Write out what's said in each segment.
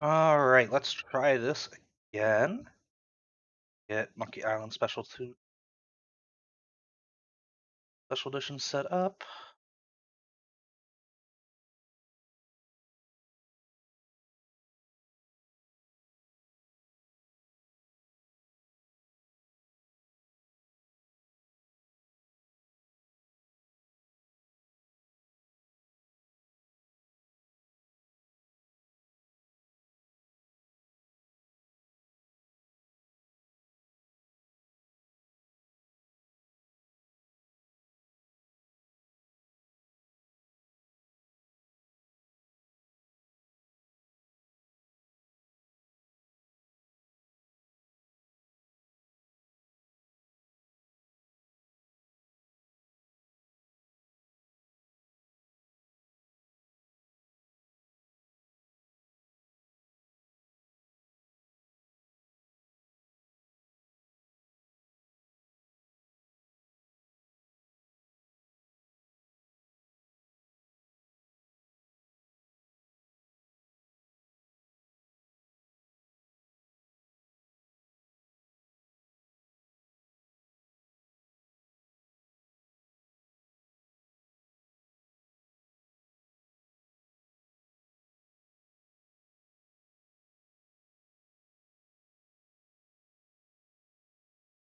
Alright, let's try this again. Get Monkey Island Special Edition set up.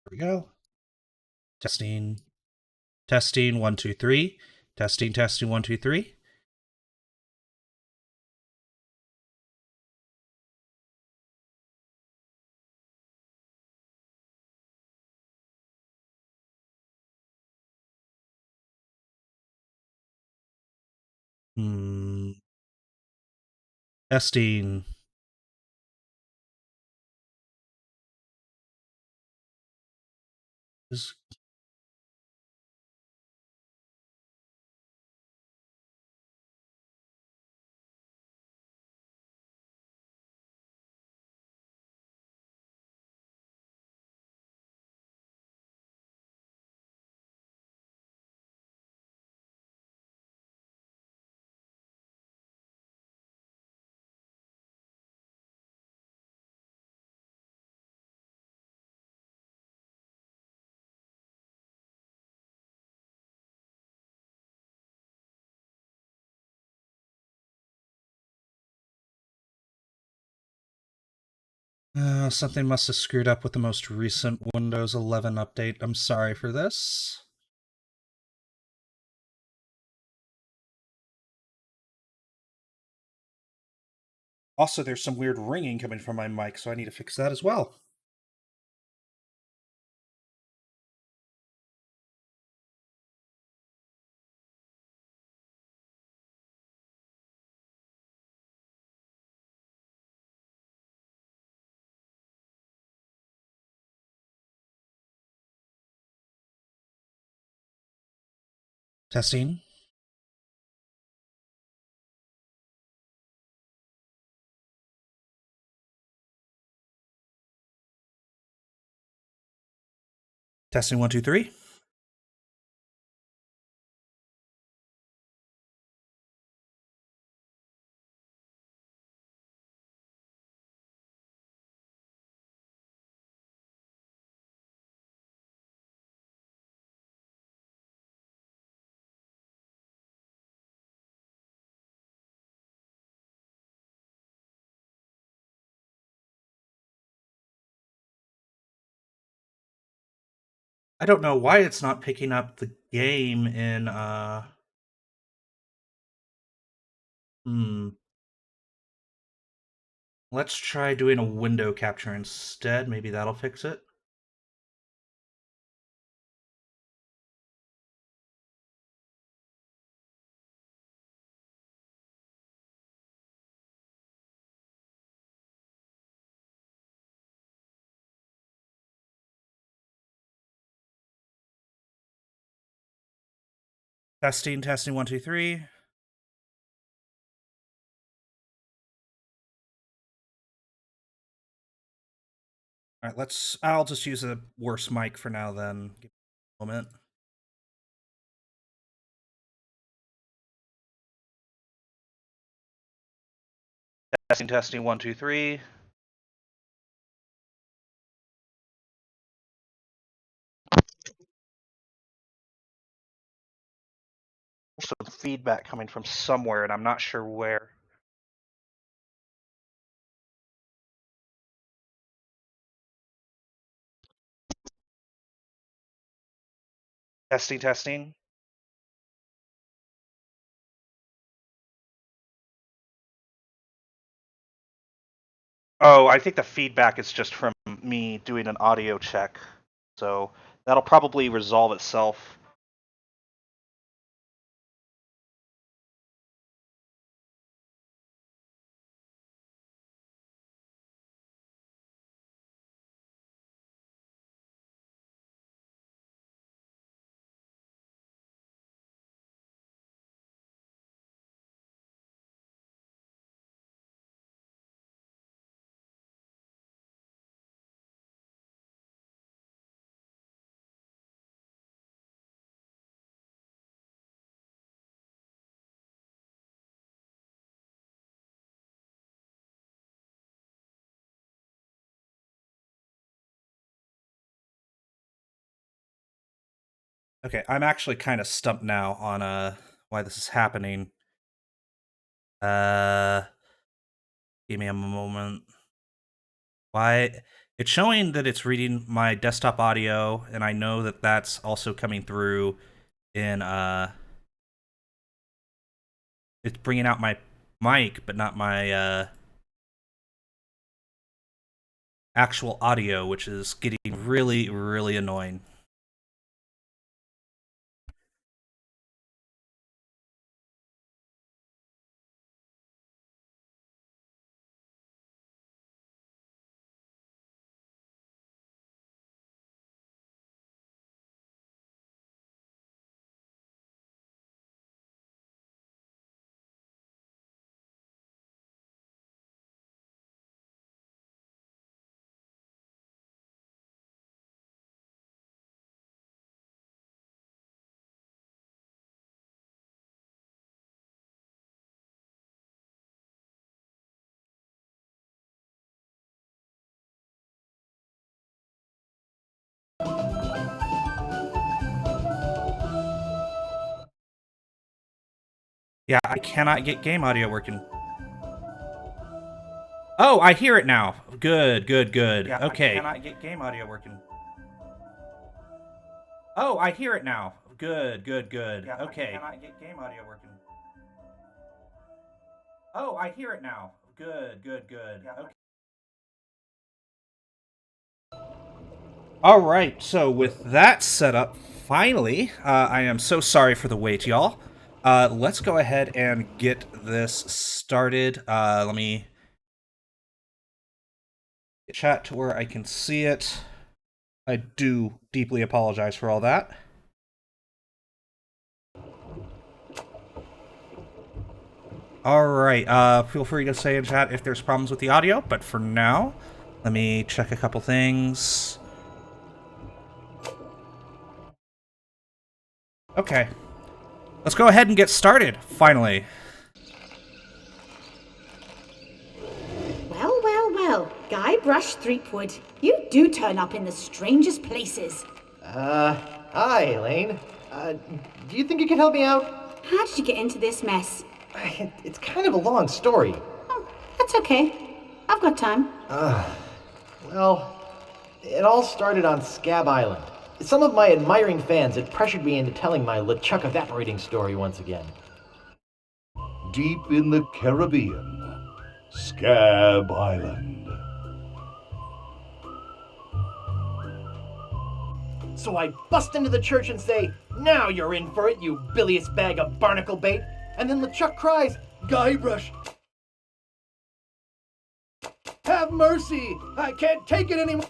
Here we go. Testing. Testing 1 2 3. Testing 1 2 3. Testing. Something must have screwed up with the most recent Windows 11 update. I'm sorry for this. Also, there's some weird ringing coming from my mic, so I need to fix that as well. Testing. Testing 1 2 3. I don't know why it's not picking up the game in Let's try doing a window capture instead. Maybe that'll fix it. Testing 1 2 3. All right, I'll just use a worse mic for now then. Give me a moment. Testing, testing, 1, 2, 3. There's some feedback coming from somewhere, and I'm not sure where. Testing, testing. Oh, I think the feedback is just from me doing an audio check. So that'll probably resolve itself. Okay, I'm actually kind of stumped now on why this is happening. Give me a moment. Why it's showing that it's reading my desktop audio, and I know that that's also coming through in it's bringing out my mic, but not my actual audio, which is getting really, really annoying. Yeah, I cannot get game audio working. Oh, I hear it now. Good, good, good. Yeah, okay. I cannot get game audio working. Oh, I hear it now. Good, good, good. Yeah, okay. I cannot get game audio working. Oh, I hear it now. Good, good, good. Yeah. Okay. All right, so with that set up, finally, I am so sorry for the wait, y'all. Let's go ahead and get this started. Let me chat to where I can see it. I do deeply apologize for all that. All right, feel free to say in chat if there's problems with the audio, but for now, let me check a couple things. Okay. Let's go ahead and get started, finally. Well, well, well, Guybrush Threepwood, you do turn up in the strangest places. Hi, Elaine. Do you think you can help me out? How did you get into this mess? It's kind of a long story. Oh, that's okay. I've got time. Well, it all started on Scab Island. Some of my admiring fans had pressured me into telling my LeChuck evaporating story once again. Deep in the Caribbean, Scab Island. So I bust into the church and say, "Now you're in for it, you bilious bag of barnacle bait." And then LeChuck cries, "Guybrush, have mercy! I can't take it anymore!"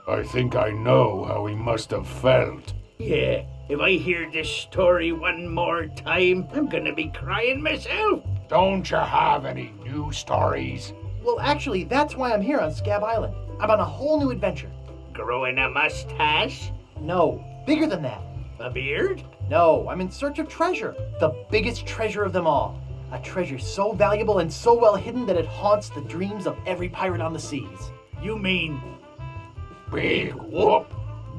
I think I know how he must have felt. Yeah, if I hear this story one more time, I'm gonna be crying myself. Don't you have any new stories? Well, actually, that's why I'm here on Scab Island. I'm on a whole new adventure. Growing a mustache? No, bigger than that. A beard? No, I'm in search of treasure. The biggest treasure of them all. A treasure so valuable and so well hidden that it haunts the dreams of every pirate on the seas. You mean Big whoop.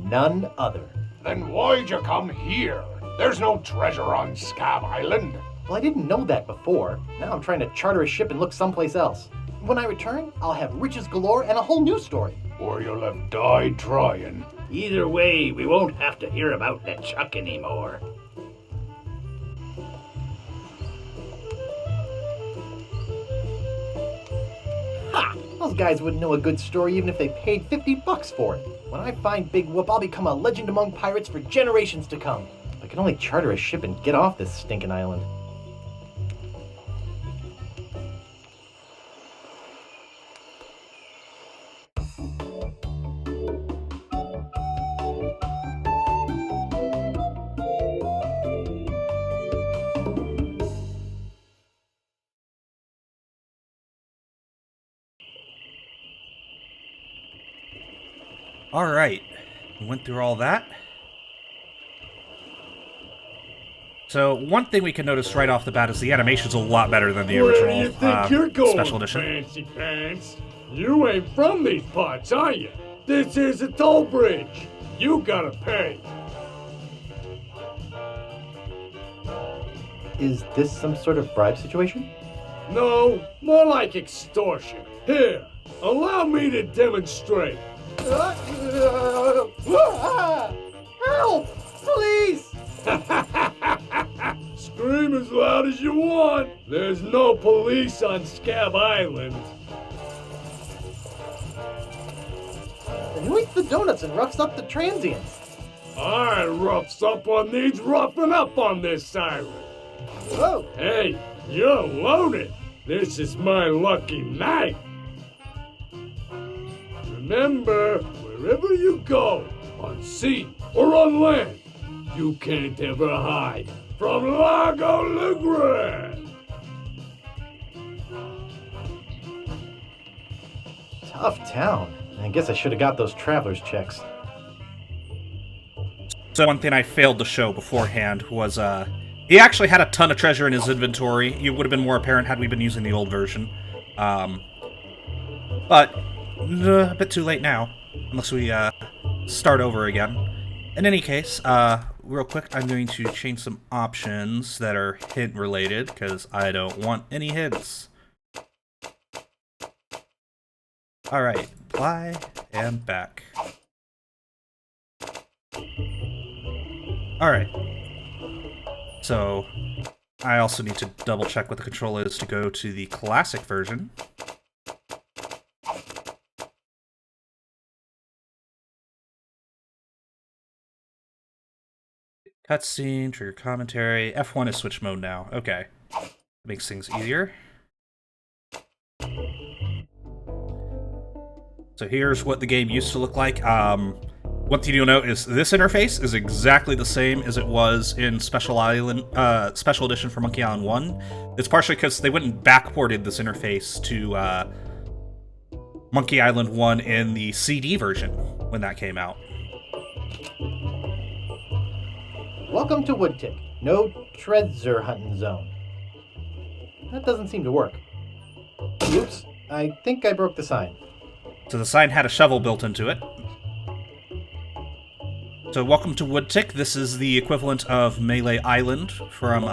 None other. Then why'd you come here? There's no treasure on Scab Island. Well, I didn't know that before. Now I'm trying to charter a ship and look someplace else. When I return, I'll have riches galore and a whole new story. Or you'll have died trying. either way, we won't have to hear about LeChuck anymore. Ha! Those guys wouldn't know a good story even if they paid $50 for it. When I find Big Whoop, I'll become a legend among pirates for generations to come. I can only charter a ship and get off this stinking island. All right, we went through all that. So one thing we can notice right off the bat is the animation's a lot better than the Where original do you think you're going, special edition. Fancy Pants? You ain't from these parts, are you? This is a toll bridge. You gotta pay. Is this some sort of bribe situation? No, more like extortion. Here, allow me to demonstrate. Help! Please! Scream as loud as you want. There's no police on Scab Island. And who eats the donuts and roughs up the transients? I roughs up on these roughing up on this island. Whoa! Hey, you're loaded. This is my lucky night. Remember, wherever you go, on sea or on land, you can't ever hide from Largo Legrand. Tough town. I guess I should have got those traveler's checks. So one thing I failed to show beforehand was he actually had a ton of treasure in his inventory. It would have been more apparent had we been using the old version. But a bit too late now, unless we start over again. In any case, real quick, I'm going to change some options that are hint related, because I don't want any hints. Alright, apply, and back. Alright. So, I also need to double check what the control is to go to the classic version. Cutscene, trigger commentary. F1 is switch mode now. Okay. Makes things easier. So here's what the game used to look like. One thing you'll note is this interface is exactly the same as it was in Special Edition for Monkey Island 1. It's partially because they went and backported this interface to Monkey Island 1 in the CD version when that came out. Welcome to Woodtick. No treasure hunting zone. That doesn't seem to work. Oops, I think I broke the sign. So the sign had a shovel built into it. So welcome to Woodtick. This is the equivalent of Melee Island from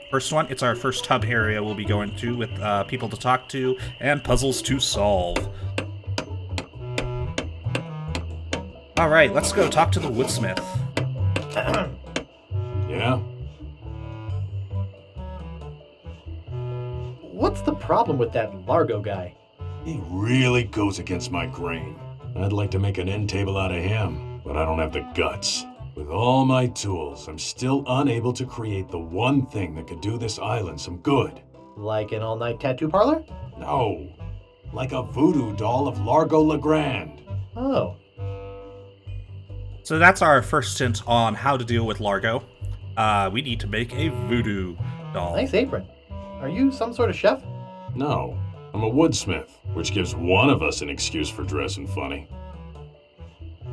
first one. It's our first hub area we'll be going to with people to talk to and puzzles to solve. Alright, let's go talk to the Woodsmith. Yeah? What's the problem with that Largo guy? He really goes against my grain. I'd like to make an end table out of him, but I don't have the guts. With all my tools, I'm still unable to create the one thing that could do this island some good. Like an all-night tattoo parlor? No, like a voodoo doll of Largo Legrand. Oh. So that's our first hint on how to deal with Largo. We need to make a voodoo doll. Nice apron. Are you some sort of chef? No, I'm a woodsmith, which gives one of us an excuse for dressing funny.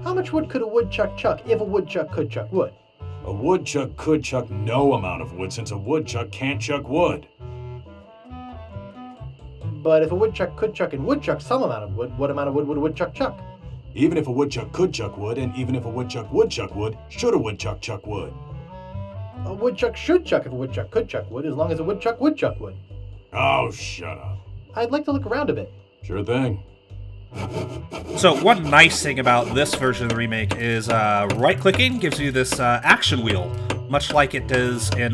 How much wood could a woodchuck chuck if a woodchuck could chuck wood? A woodchuck could chuck no amount of wood since a woodchuck can't chuck wood. But if a woodchuck could chuck and would chuck some amount of wood, what amount of wood would a woodchuck chuck? Even if a woodchuck could chuck wood, and even if a woodchuck would chuck wood, should a woodchuck chuck wood? A woodchuck should chuck if a woodchuck could chuck wood, as long as a woodchuck would chuck wood. Oh, shut up. I'd like to look around a bit. Sure thing. So one nice thing about this version of the remake is right-clicking gives you this action wheel, much like it does in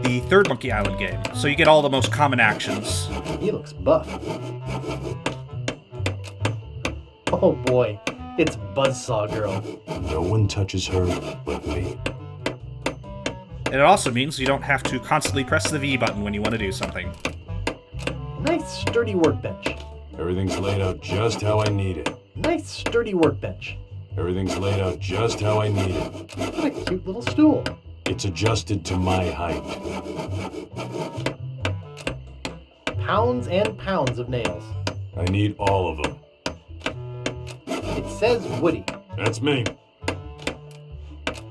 the third Monkey Island game. So you get all the most common actions. He looks buff. Oh boy, it's Buzzsaw Girl. No one touches her but me. And it also means you don't have to constantly press the V button when you want to do something. Nice sturdy workbench. Everything's laid out just how I need it. Nice sturdy workbench. Everything's laid out just how I need it. What a cute little stool. It's adjusted to my height. Pounds and pounds of nails. I need all of them. It says Woody. That's me.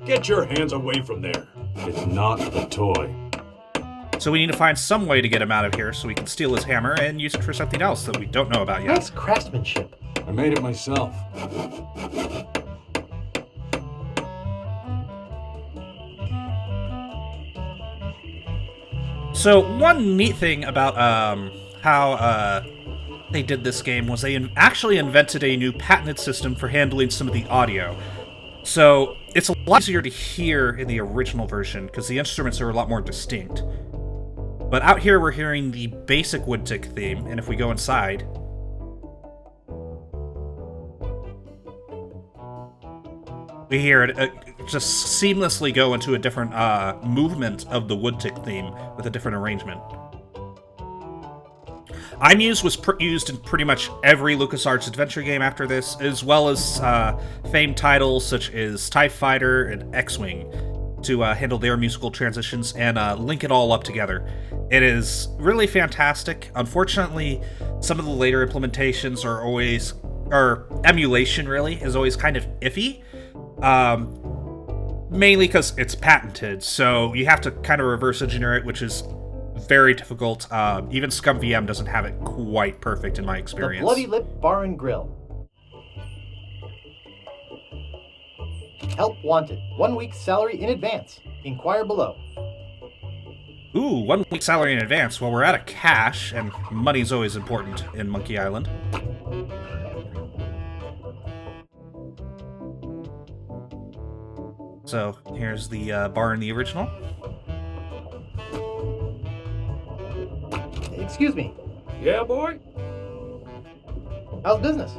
Get your hands away from there. It's not a toy. So we need to find some way to get him out of here so we can steal his hammer and use it for something else that we don't know about yet. Nice craftsmanship. I made it myself. So one neat thing about how they did this game was they actually invented a new patented system for handling some of the audio. So it's a lot easier to hear in the original version because the instruments are a lot more distinct. But out here we're hearing the basic Woodtick theme, and if we go inside, we hear it just seamlessly go into a different movement of the Woodtick theme with a different arrangement. Imuse was used in pretty much every LucasArts adventure game after this, as well as famed titles such as TIE Fighter and X-Wing to handle their musical transitions and link it all up together. It is really fantastic. Unfortunately, some of the later implementations are always, or emulation really, is always kind of iffy. Mainly because it's patented, so you have to kind of reverse engineer it, which is very difficult. Even ScumVM doesn't have it quite perfect in my experience. The Bloody Lip Bar and Grill. Help wanted. 1 week's salary in advance. Inquire below. Ooh, 1 week's salary in advance. Well, we're out of cash, and money's always important in Monkey Island. So, here's the bar in the original. Excuse me. Yeah, boy? How's business?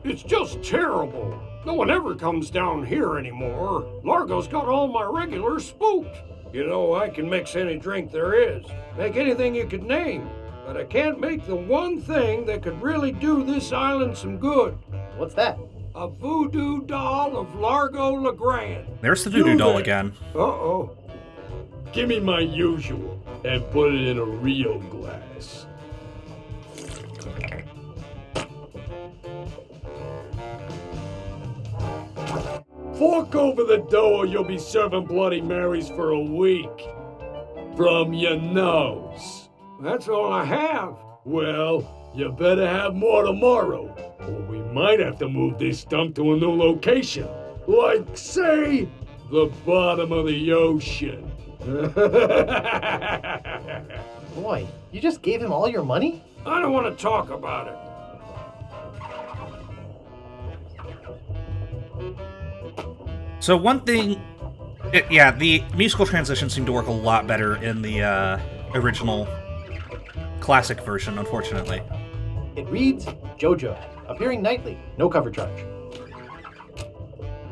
It's just terrible. No one ever comes down here anymore. Largo's got all my regulars spooked. You know, I can mix any drink there is. Make anything you could name. But I can't make the one thing that could really do this island some good. What's that? A voodoo doll of Largo LeGrand. There's the voodoo You doll there. again. Uh-oh. Give me my usual and put it in a real glass. Fork over the dough or you'll be serving Bloody Marys for a week. From your nose. That's all I have. Well, you better have more tomorrow, or we might have to move this stump to a new location. Like, say, the bottom of the ocean. Boy, you just gave him all your money? I don't want to talk about it. So one thing... yeah, the musical transitions seem to work a lot better in the original classic version, unfortunately. It reads, JoJo, appearing nightly, no cover charge.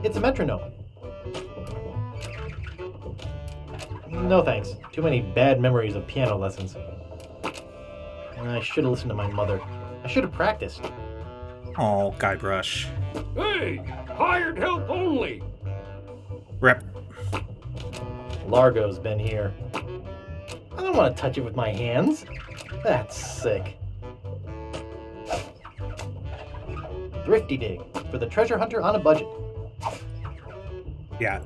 It's a metronome. No thanks. Too many bad memories of piano lessons. I should have listened to my mother. I should have practiced. Oh, Guybrush. Hey, hired help only. Rep. Largo's been here. I don't want to touch it with my hands. That's sick. Thrifty Dig, for the treasure hunter on a budget. Yeah.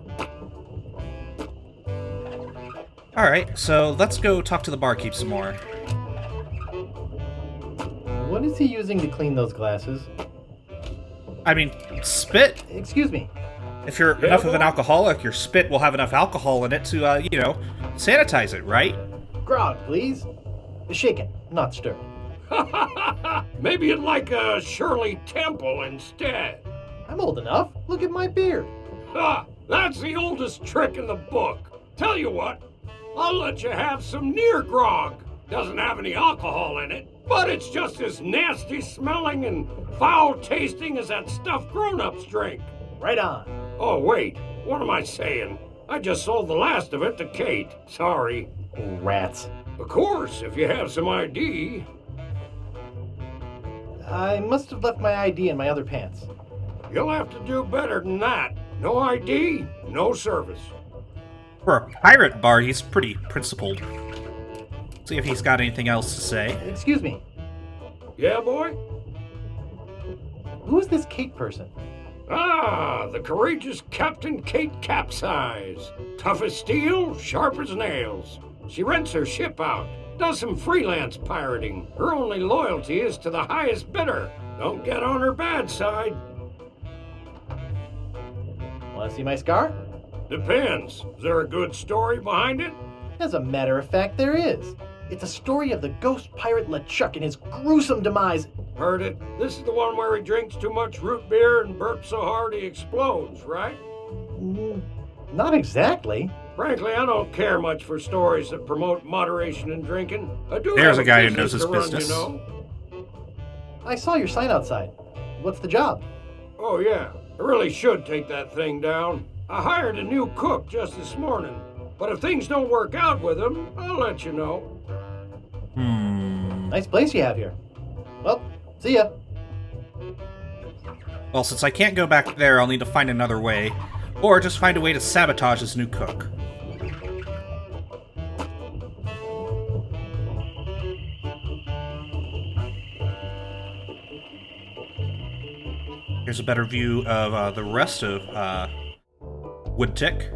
Alright, so let's go talk to the barkeep some more. What is he using to clean those glasses? I mean, spit. Excuse me. If you're enough of an alcoholic, your spit will have enough alcohol in it to, sanitize it, right? Grog, please. Shaken, not stirred. Maybe you'd like a Shirley Temple instead. I'm old enough. Look at my beard. Ha! That's the oldest trick in the book. Tell you what, I'll let you have some near grog. Doesn't have any alcohol in it, but it's just as nasty smelling and foul tasting as that stuff grown-ups drink. Right on. Oh, wait, what am I saying? I just sold the last of it to Kate. Sorry. Rats. Of course, if you have some ID. I must have left my ID in my other pants. You'll have to do better than that. No ID, no service. For a pirate bar, he's pretty principled. See if he's got anything else to say. Excuse me. Yeah, boy? Who is this Kate person? Ah, the courageous Captain Kate Capsize. Tough as steel, sharp as nails. She rents her ship out, does some freelance pirating. Her only loyalty is to the highest bidder. Don't get on her bad side. Want to see my scar? Depends. Is there a good story behind it? As a matter of fact, there is. It's a story of the ghost pirate LeChuck and his gruesome demise. Heard it. This is the one where he drinks too much root beer and burps so hard he explodes, right? Not exactly. Frankly, I don't care much for stories that promote moderation in drinking. I do There's have a guy who business knows his to run, business. You know? I saw your sign outside. What's the job? Oh, yeah. I really should take that thing down. I hired a new cook just this morning. But if things don't work out with him, I'll let you know. Nice place you have here. Well, see ya. Well, since I can't go back there, I'll need to find another way. Or just find a way to sabotage his new cook. Here's a better view of the rest of Woodtick.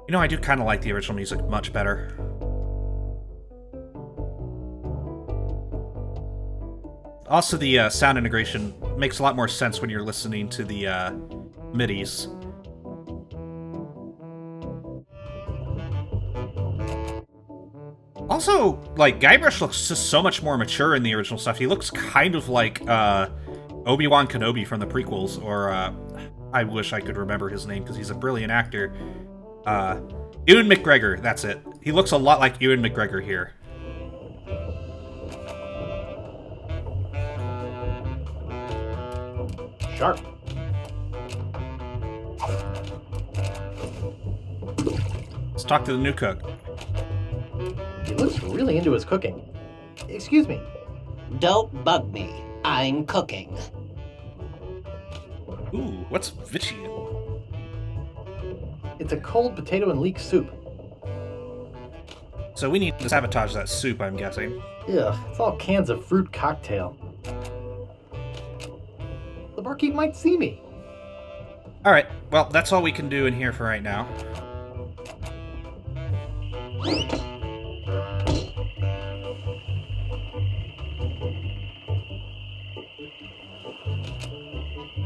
You know, I do kind of like the original music much better. Also, the sound integration makes a lot more sense when you're listening to the MIDIs. Also, like, Guybrush looks just so much more mature in the original stuff. He looks kind of like Obi-Wan Kenobi from the prequels, or I wish I could remember his name because he's a brilliant actor. Ewan McGregor, that's it. He looks a lot like Ewan McGregor here. Sharp. Let's talk to the new cook. He looks really into his cooking. Excuse me. Don't bug me. I'm cooking. Ooh, what's Vichy? It's a cold potato and leek soup. So we need to sabotage that soup, I'm guessing. Ugh, it's all cans of fruit cocktail. The barkeep might see me. Alright, well, that's all we can do in here for right now.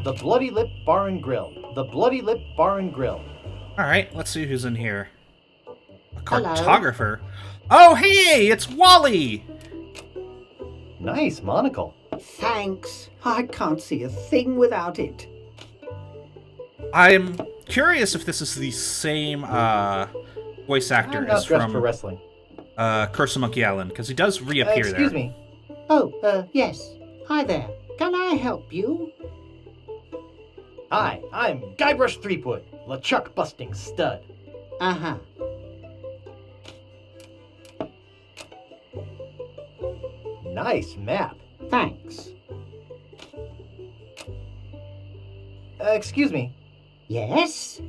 The Bloody Lip Bar and Grill. The Bloody Lip Bar and Grill. Alright, let's see who's in here. A Hello. cartographer? Oh, hey! It's Wally! Nice monocle. Thanks. I can't see a thing without it. I'm curious if this is the same voice actor I'm not as dressed from for wrestling. Curse of Monkey Island, because he does reappear there. Excuse me. Oh, yes. Hi there. Can I help you? Hi, I'm Guybrush Threepwood, LeChuck busting stud. Uh-huh. Nice map. Thanks. Excuse me. Yes?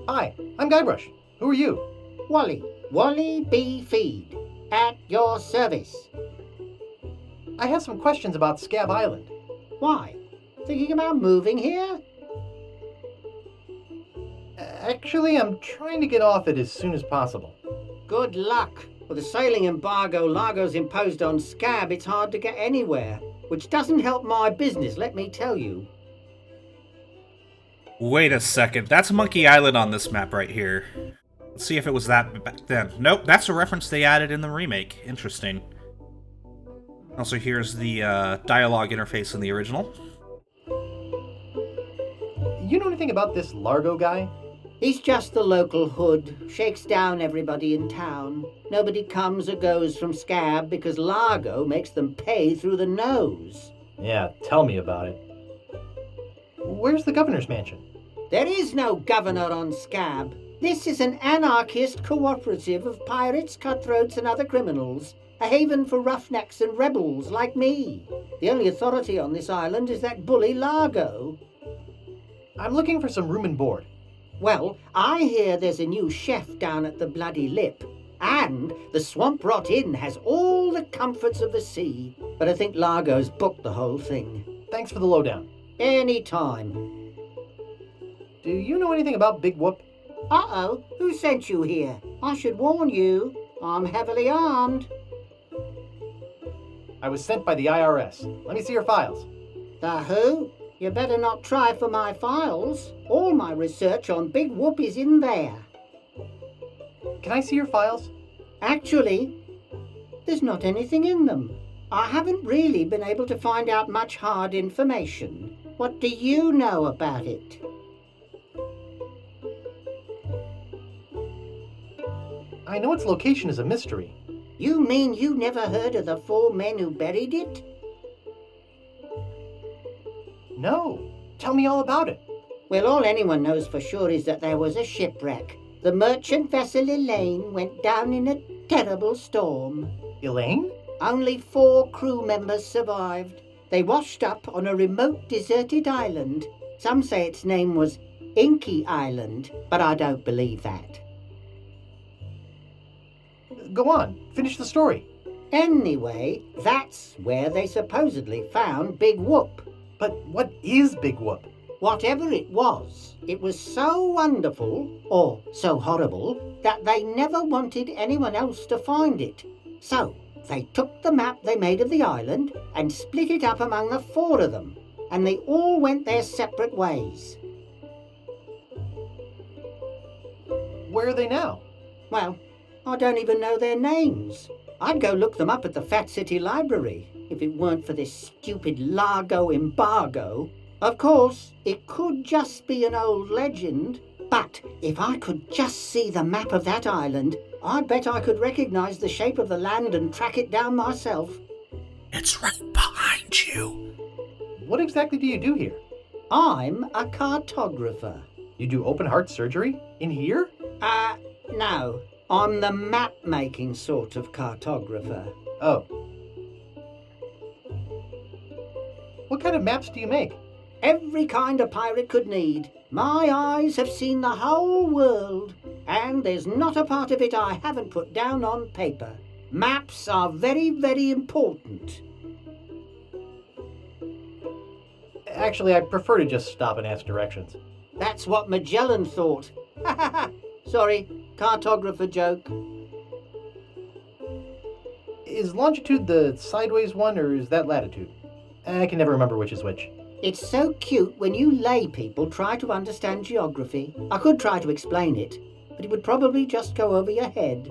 Hi, I'm Guybrush. Who are you? Wally. Wally B. Feed. At your service. I have some questions about Scab Island. Why? Thinking about moving here? Actually, I'm trying to get off it as soon as possible. Good luck. With the sailing embargo Largo's imposed on Scab, it's hard to get anywhere, which doesn't help my business, let me tell you. Wait a second, that's Monkey Island on this map right here. Let's see if it was that back then. Nope, that's a reference they added in the remake. Interesting. Also, here's the dialogue interface in the original. You know anything about this Largo guy? He's just the local hood, shakes down everybody in town. Nobody comes or goes from Scab because Largo makes them pay through the nose. Yeah, tell me about it. Where's the governor's mansion? There is no governor on Scab. This is an anarchist cooperative of pirates, cutthroats and other criminals. A haven for roughnecks and rebels like me. The only authority on this island is that bully Largo. I'm looking for some room and board. Well, I hear there's a new chef down at the Bloody Lip. And the Swamp Rot Inn has all the comforts of the sea. But I think Largo's booked the whole thing. Thanks for the lowdown. Any time. Do you know anything about Big Whoop? Uh-oh, who sent you here? I should warn you, I'm heavily armed. I was sent by the IRS. Let me see your files. The who? You better not try for my files. All my research on Big Whoop is in there. Can I see your files? Actually, there's not anything in them. I haven't really been able to find out much hard information. What do you know about it? I know its location is a mystery. You mean you never heard of the 4 men who buried it? No. Tell me all about it. Well, all anyone knows for sure is that there was a shipwreck. The merchant vessel Elaine went down in a terrible storm. Elaine? Only 4 crew members survived. They washed up on a remote deserted island. Some say its name was Inky Island, but I don't believe that. Go on. Finish the story. Anyway, that's where they supposedly found Big Whoop. But what is Big Whoop? Whatever it was so wonderful, or so horrible, that they never wanted anyone else to find it. So, they took the map they made of the island and split it up among the 4 of them, and they all went their separate ways. Where are they now? Well, I don't even know their names. I'd go look them up at the Fat City Library if it weren't for this stupid Largo embargo. Of course, it could just be an old legend, but if I could just see the map of that island, I'd bet I could recognize the shape of the land and track it down myself. It's right behind you. What exactly do you do here? I'm a cartographer. You do open heart surgery? In here? No. I'm the map-making sort of cartographer. Oh. What kind of maps do you make? Every kind a pirate could need. My eyes have seen the whole world, and there's not a part of it I haven't put down on paper. Maps are very, very important. Actually, I prefer to just stop and ask directions. That's what Magellan thought. Ha ha ha! Sorry, cartographer joke. Is longitude the sideways one, or is that latitude? I can never remember which is which. It's so cute when you lay people try to understand geography. I could try to explain it, but it would probably just go over your head.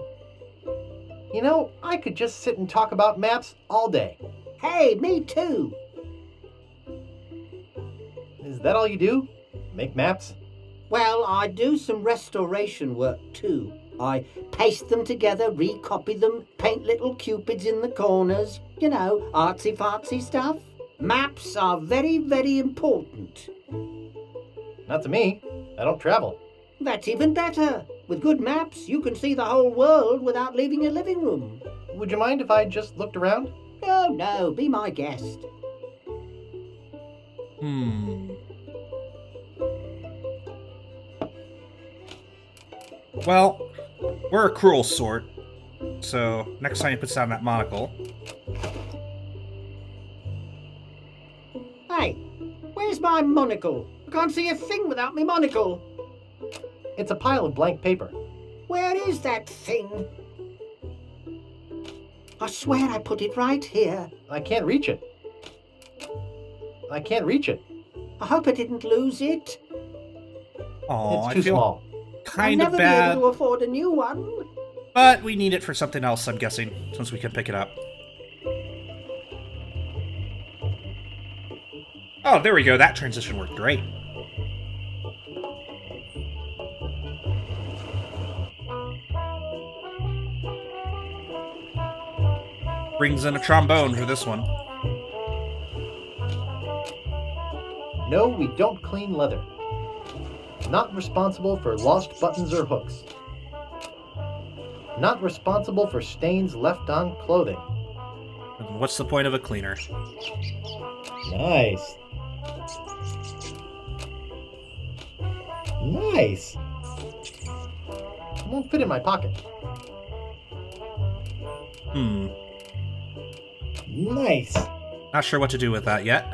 You know, I could just sit and talk about maps all day. Hey, me too! Is that all you do? Make maps? Well, I do some restoration work too. I paste them together, recopy them, paint little cupids in the corners. You know, artsy-fartsy stuff. Maps are very, very important. Not to me. I don't travel. That's even better. With good maps, you can see the whole world without leaving your living room. Would you mind if I just looked around? Oh, no, be my guest. Well, we're a cruel sort, so next time he puts down that monocle... Hey, where's my monocle? I can't see a thing without me monocle. It's a pile of blank paper. Where is that thing? I swear I put it right here. I can't reach it. I can't reach it. I hope I didn't lose it. Oh, It's too I feel small. I'll kind of never be bad, able to afford a new one. but we need it for something else, I'm guessing, since we can pick it up. Oh, there we go. That transition worked great. Brings in a trombone for this one. No, we don't clean leather. Not responsible for lost buttons or hooks. Not responsible for stains left on clothing. And what's the point of a cleaner? Nice. Nice. It won't fit in my pocket. Nice. Not sure what to do with that yet.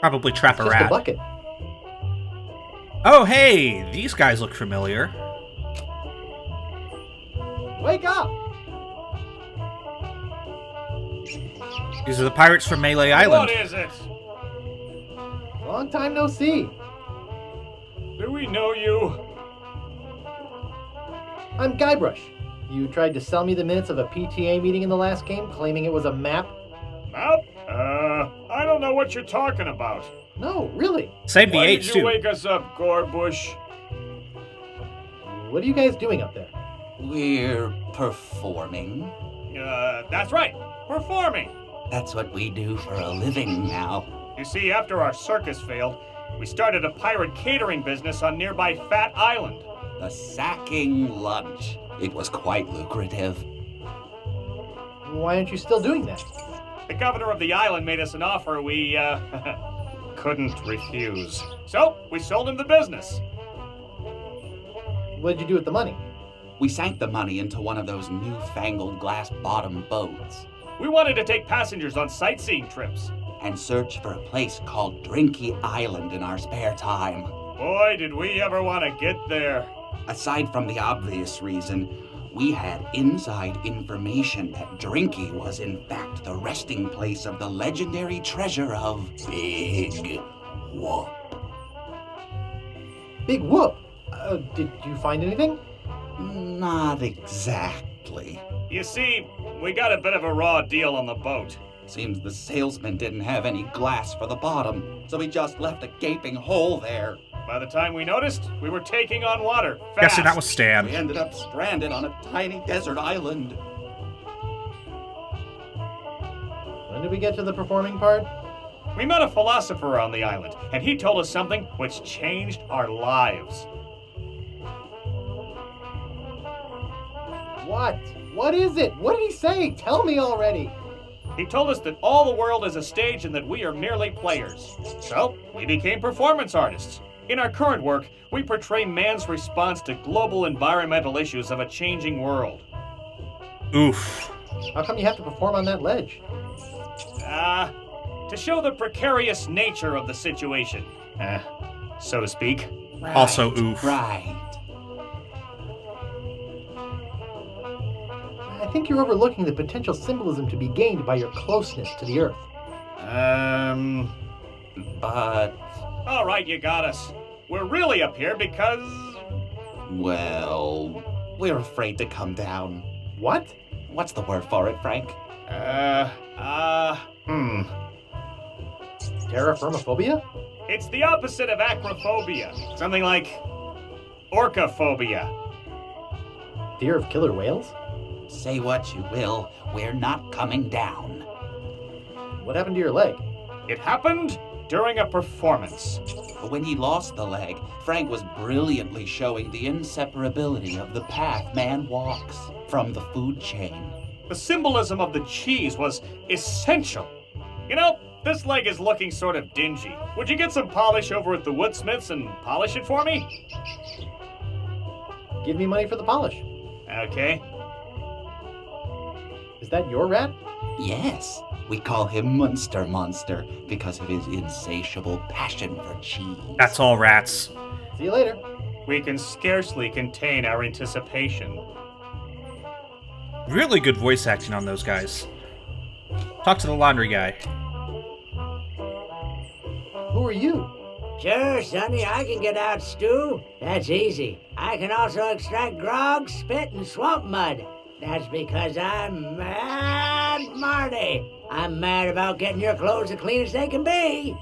Probably trap a Just a rat. bucket. Oh, hey! These guys look familiar. Wake up! These are the pirates from Melee Island. What is it? Long time no see. Do we know you? I'm Guybrush. You tried to sell me the minutes of a PTA meeting in the last game, claiming it was a map. Map? I don't know what you're talking about. No, really. Same Why did V8s, you too. wake us up, Guybrush? What are you guys doing up there? We're performing. That's right. Performing. That's what we do for a living now. You see, after our circus failed, we started a pirate catering business on nearby Fat Island. The sacking lunch. It was quite lucrative. Why aren't you still doing that? The governor of the island made us an offer we, couldn't refuse. So, we sold him the business. What did you do with the money? We sank the money into one of those newfangled glass-bottom boats We wanted to take passengers on sightseeing trips. and searched for a place called Drinky Island in our spare time. Boy, did we ever want to get there. Aside from the obvious reason, we had inside information that Drinky was in fact the resting place of the legendary treasure of Big Whoop. Big whoop. Did you find anything? Not exactly. You see, we got a bit of a raw deal on the boat. Seems the salesman didn't have any glass for the bottom, so he just left a gaping hole there. By the time we noticed, we were taking on water. Fast. Guessing that was Stan. We ended up stranded on a tiny desert island. When did we get to the performing part? We met a philosopher on the island, and he told us something which changed our lives. What? What is it? What did he say? Tell me already. He told us that all the world is a stage and that we are merely players. So, we became performance artists. In our current work, we portray man's response to global environmental issues of a changing world. Oof. How come you have to perform on that ledge? To show the precarious nature of the situation. So to speak. Right, Also oof. Right. I think you're overlooking the potential symbolism to be gained by your closeness to the Earth. But, All right, you got us. We're really up here because... well, we're afraid to come down. What? What's the word for it, Frank? Terraformophobia? It's the opposite of acrophobia. Something like orcaphobia. Fear of killer whales? Say what you will, we're not coming down. What happened to your leg? It happened during a performance. When he lost the leg, Frank was brilliantly showing the inseparability of the path man walks from the food chain. The symbolism of the cheese was essential. You know, this leg is looking sort of dingy. Would you get some polish over at the Woodsmiths and polish it for me? Give me money for the polish. Okay. Is that your rat? Yes, we call him Munster Monster because of his insatiable passion for cheese. That's all rats. See you later. We can scarcely contain our anticipation. Really good voice acting on those guys. Talk to the laundry guy. Who are you? Sure, Sonny, I can get out stew. That's easy. I can also extract grog, spit, and swamp mud. That's because I'm Mad Marty. I'm mad about getting your clothes as clean as they can be.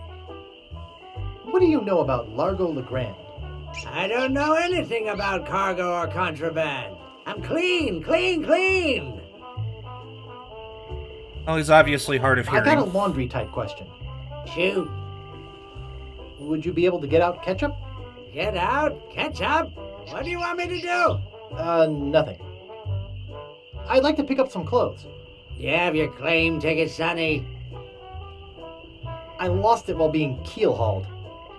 What do you know about Largo LeGrand? I don't know anything about cargo or contraband. I'm clean, clean, clean. Well, he's obviously hard of I hearing. got a laundry type question. Shoot. Would you be able to get out ketchup? Get out? Catch up? What do you want me to do? Nothing. I'd like to pick up some clothes. You have your claim ticket, Sonny. I lost it while being keel hauled.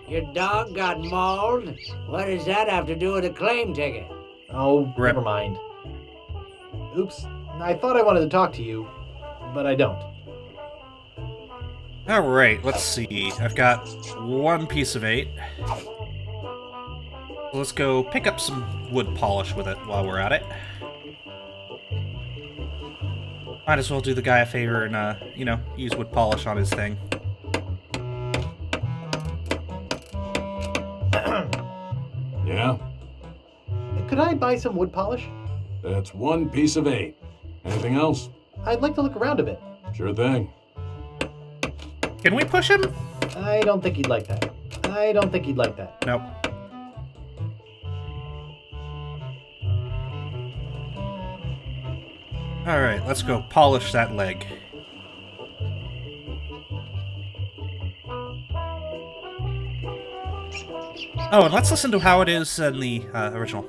Your dog got mauled? What does that have to do with a claim ticket? Oh, Rip. never mind. Oops. I thought I wanted to talk to you, but I don't. Alright, let's see. I've got 1 piece of 8. Let's go pick up some wood polish with it while we're at it. Might as well do the guy a favor and, use wood polish on his thing. Yeah? Could I buy some wood polish? That's 1 piece of 8. Anything else? I'd like to look around a bit. Sure thing. Can we push him? I don't think he'd like that. I don't think he'd like that. Nope. Alright, let's go polish that leg. Oh, and let's listen to how it is in the original.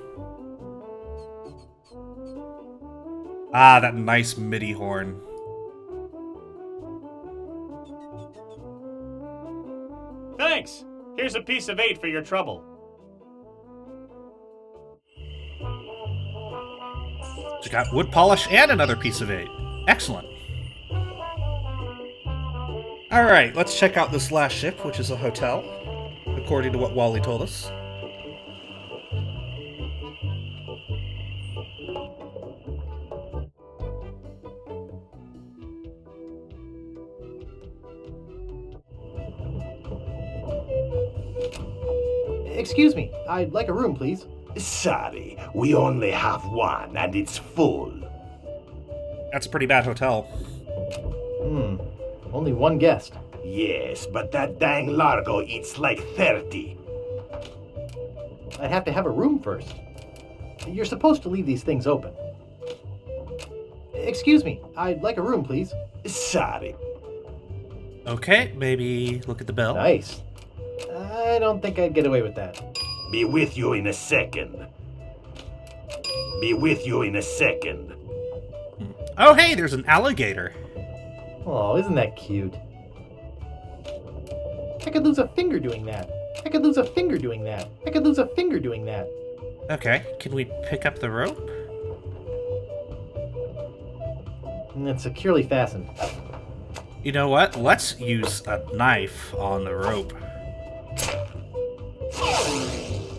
Ah, that nice MIDI horn. Thanks. Here's a piece of 8 for your trouble. She got wood polish and another piece of 8. Excellent. Alright, let's check out this last ship, which is a hotel, according to what Wally told us. Excuse me, I'd like a room, please. Sorry, we only have one and it's full. That's a pretty bad hotel. Only 1 guest. Yes, but that dang Largo eats like 30. I'd have to have a room first. You're supposed to leave these things open. Excuse me, I'd like a room, please. Sorry. Okay, maybe look at the bell. Nice. I don't think I'd get away with that. Be with you in a second. Be with you in a second. Oh, hey, there's an alligator. Oh, isn't that cute? I could lose a finger doing that. I could lose a finger doing that. I could lose a finger doing that. Okay, can we pick up the rope? And it's securely fastened. You know what? Let's use a knife on the rope.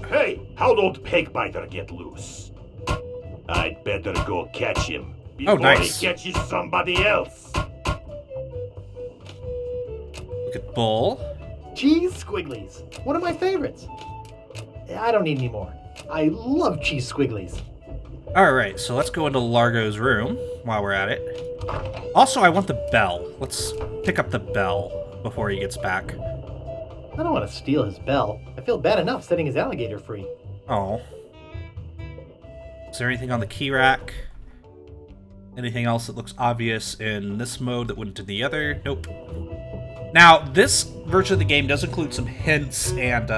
Hey, how don't Pegbiter get loose? I'd better go catch him before nice. he catches somebody else. Look at Bull. Cheese squigglies. One of my favorites. I don't need any more. I love cheese squigglies. Alright, so let's go into Largo's room while we're at it. Also, I want the bell. Let's pick up the bell before he gets back. I don't want to steal his bell. I feel bad enough setting his alligator free. Oh. Is there anything on the key rack? Anything else that looks obvious in this mode that wouldn't in the other? Nope. Now, this version of the game does include some hints and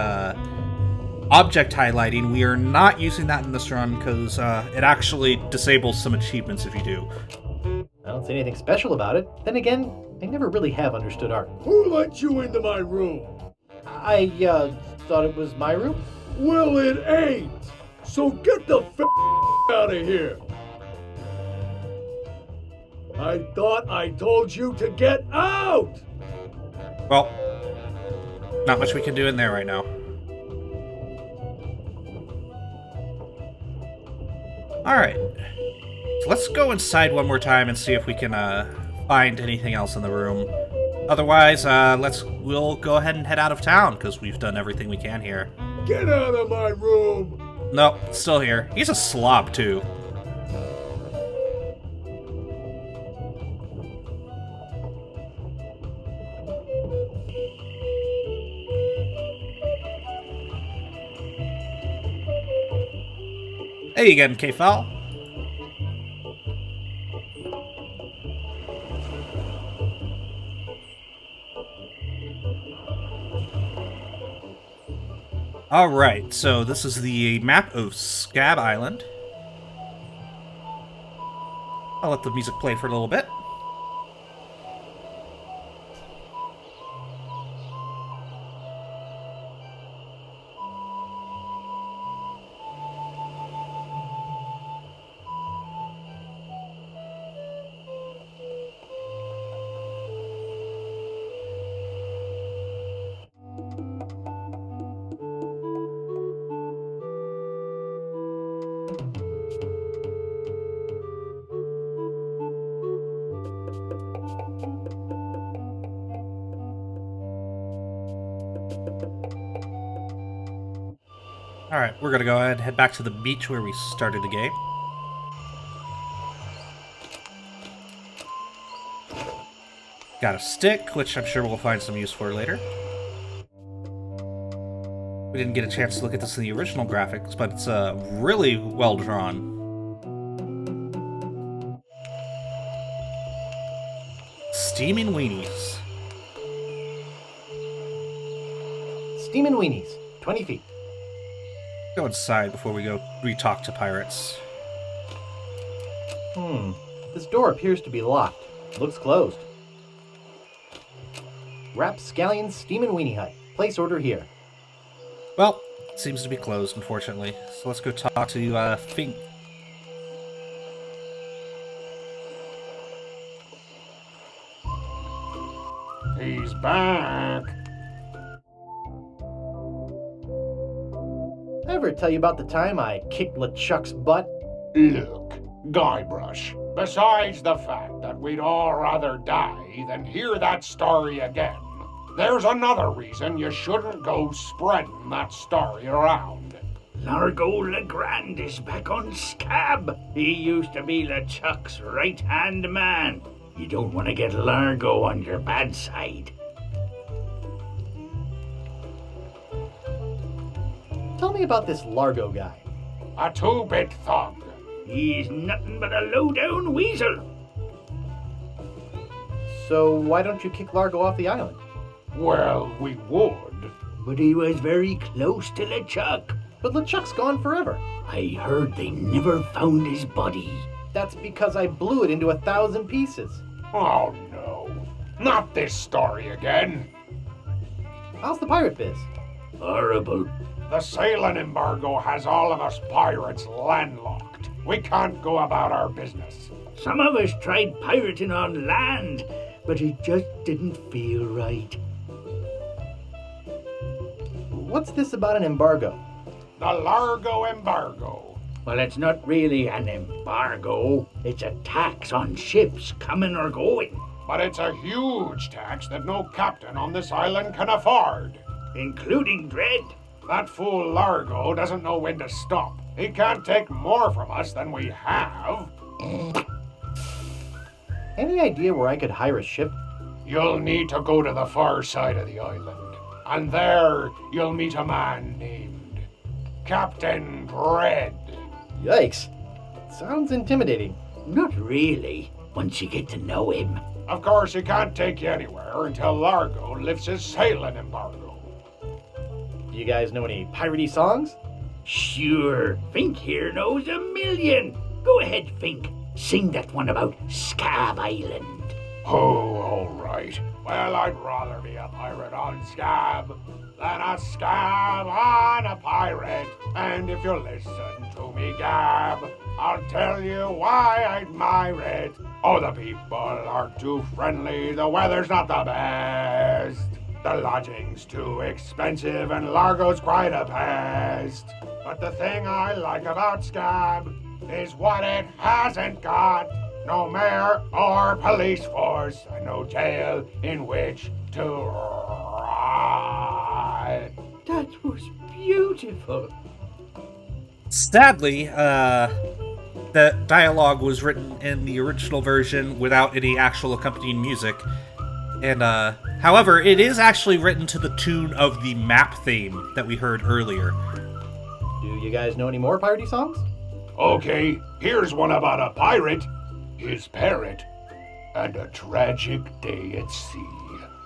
object highlighting. We are not using that in this run because it actually disables some achievements if you do. I don't see anything special about it. Then again, I never really have understood art. Who let you into my room? I thought it was my room. Well, it ain't. So get the out of here. I thought I told you to get out. Well, not much we can do in there right now. Alright. So let's go inside one more time and see if we can find anything else in the room. Otherwise, we'll go ahead and head out of town, because we've done everything we can here. Get out of my room! Nope, still here. He's a slob, too. Hey again, K-Fowl. Alright, so this is the map of Scab Island. I'll let the music play for a little bit. Alright, we're gonna go ahead and head back to the beach where we started the game. Got a stick, which I'm sure we'll find some use for later. We didn't get a chance to look at this in the original graphics, but it's really well drawn. Steaming Weenies. Steamin' Weenies, 20 feet. Go inside before we go re-talk to pirates. This door appears to be locked. Looks closed. Rapscallion Steamin' Weenie Hut. Place order here. Well, it seems to be closed, unfortunately. So let's go talk to Fink. He's back. Ever tell you about the time I kicked LeChuck's butt? Look, Guybrush, besides the fact that we'd all rather die than hear that story again, there's another reason you shouldn't go spreading that story around. Largo Legrand is back on Scab. He used to be LeChuck's right-hand man. You don't want to get Largo on your bad side. Tell me about this Largo guy. A two-bit thug. He's nothing but a low-down weasel. So why don't you kick Largo off the island? Well, we would. But he was very close to LeChuck. But LeChuck's gone forever. I heard they never found his body. That's because I blew it into 1,000 pieces. Oh no, not this story again. How's the pirate biz? Horrible. The sailing embargo has all of us pirates landlocked. We can't go about our business. Some of us tried pirating on land, but it just didn't feel right. What's this about an embargo? The Largo embargo. Well, it's not really an embargo. It's a tax on ships coming or going. But it's a huge tax that no captain on this island can afford. Including Dread. That fool Largo doesn't know when to stop. He can't take more from us than we have. Any idea where I could hire a ship? You'll need to go to the far side of the island. And there you'll meet a man named Captain Dread. Yikes. Sounds intimidating. Not really, once you get to know him. Of course, he can't take you anywhere until Largo lifts his sailing embargo. Do you guys know any piratey songs? Sure, Fink here knows a million. Go ahead, Fink. Sing that one about Scab Island. Oh, all right. Well, I'd rather be a pirate on Scab than a scab on a pirate. And if you listen to me gab, I'll tell you why I admire it. Oh, the people aren't too friendly, the weather's not the best. The lodging's too expensive and Largo's quite a pest. But the thing I like about Scab is what it hasn't got. no mayor or police force, and no jail in which to ride. That was beautiful. Sadly, the dialogue was written in the original version without any actual accompanying music. And, however, it is actually written to the tune of the map theme that we heard earlier. Do you guys know any more piratey songs? Okay, here's one about a pirate, his parrot, and a tragic day at sea.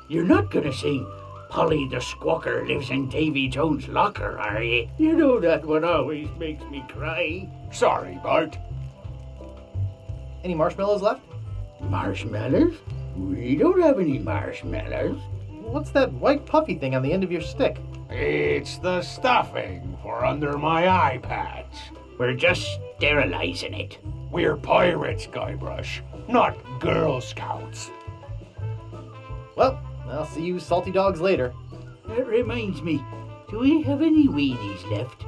You're not gonna sing Polly the Squawker lives in Davy Jones' locker, are you? You know that one always makes me cry. Sorry, Bart. Any marshmallows left? Marshmallows? We don't have any marshmallows. What's that white puffy thing on the end of your stick? It's the stuffing for under my eye patch. We're just sterilizing it. We're pirates, Guybrush, not Girl Scouts. Well, I'll see you salty dogs later. That reminds me, do we have any weenies left?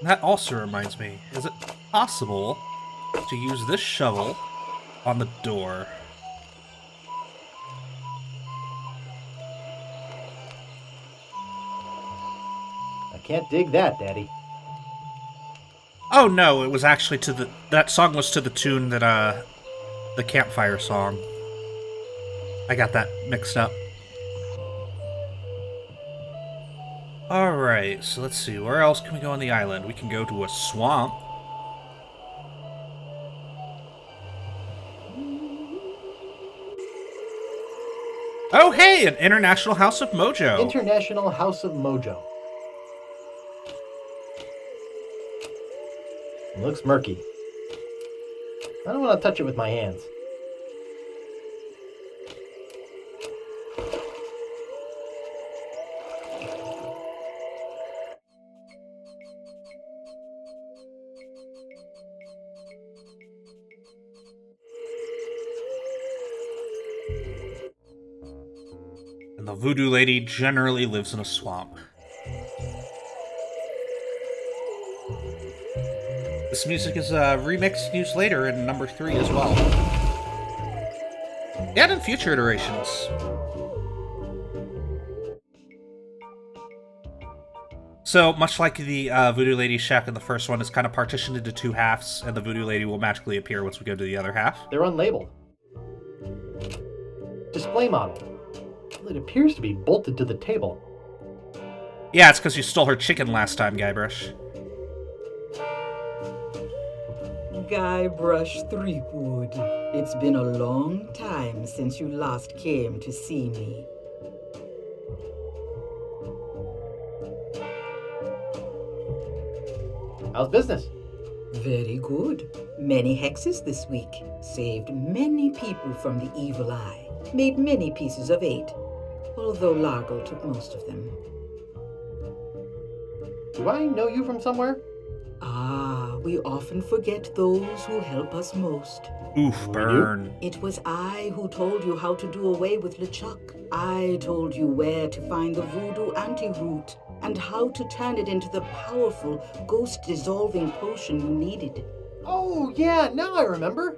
That also reminds me, is it possible to use this shovel on the door? I can't dig that, Daddy. Oh no, it was actually that song was to the tune that, the campfire song. I got that mixed up. Alright, so let's see, where else can we go on the island? We can go to a swamp. Oh hey, an International House of Mojo! International House of Mojo. It looks murky. I don't want to touch it with my hands. And the Voodoo Lady generally lives in a swamp. This music is remixed and used later in number 3 as well. And in future iterations. So, much like the Voodoo Lady shack in the first one, is kind of partitioned into 2 halves, and the Voodoo Lady will magically appear once we go to the other half. They're unlabeled. Display model. Well, it appears to be bolted to the table. Yeah, it's because you stole her chicken last time, Guybrush. Guybrush Threepwood, it's been a long time since you last came to see me. How's business? Very good. Many hexes this week. Saved many people from the evil eye. Made many pieces of 8. Although Largo took most of them. Do I know you from somewhere? Ah, we often forget those who help us most. Oof, burn. It was I who told you how to do away with LeChuck. I told you where to find the voodoo antiroot and how to turn it into the powerful ghost-dissolving potion you needed. Oh, yeah, now I remember.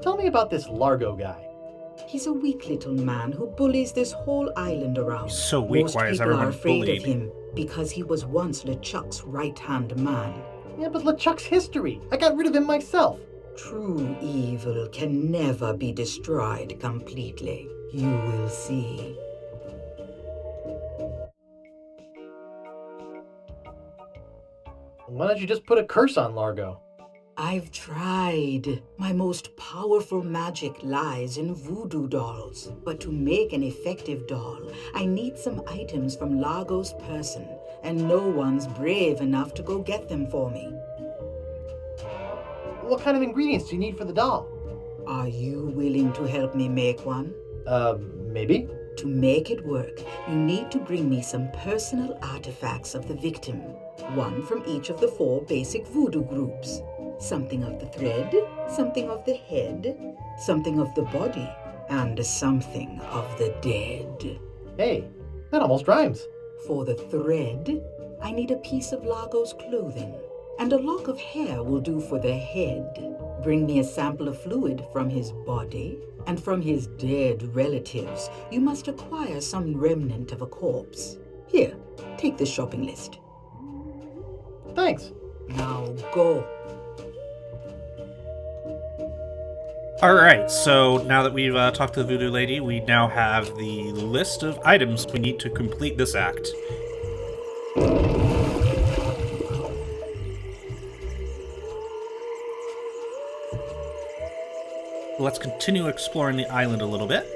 Tell me about this Largo guy. He's a weak little man who bullies this whole island around. He's so weak, Most why is people everyone are afraid bullied? of him because he was once LeChuck's right-hand man. Yeah, but LeChuck's history. I got rid of him myself. True evil can never be destroyed completely. You will see. Why don't you just put a curse on Largo? I've tried. My most powerful magic lies in voodoo dolls. But to make an effective doll, I need some items from Largo's person, and no one's brave enough to go get them for me. What kind of ingredients do you need for the doll? Are you willing to help me make one? Maybe. To make it work, you need to bring me some personal artifacts of the victim. One from each of the 4 basic voodoo groups. Something of the thread, something of the head, something of the body, and something of the dead. Hey, that almost rhymes. For the thread, I need a piece of Largo's clothing. And a lock of hair will do for the head. Bring me a sample of fluid from his body, and from his dead relatives, you must acquire some remnant of a corpse. Here, take the shopping list. Thanks. Now go. Alright, so now that we've talked to the Voodoo Lady, we now have the list of items we need to complete this act. Let's continue exploring the island a little bit.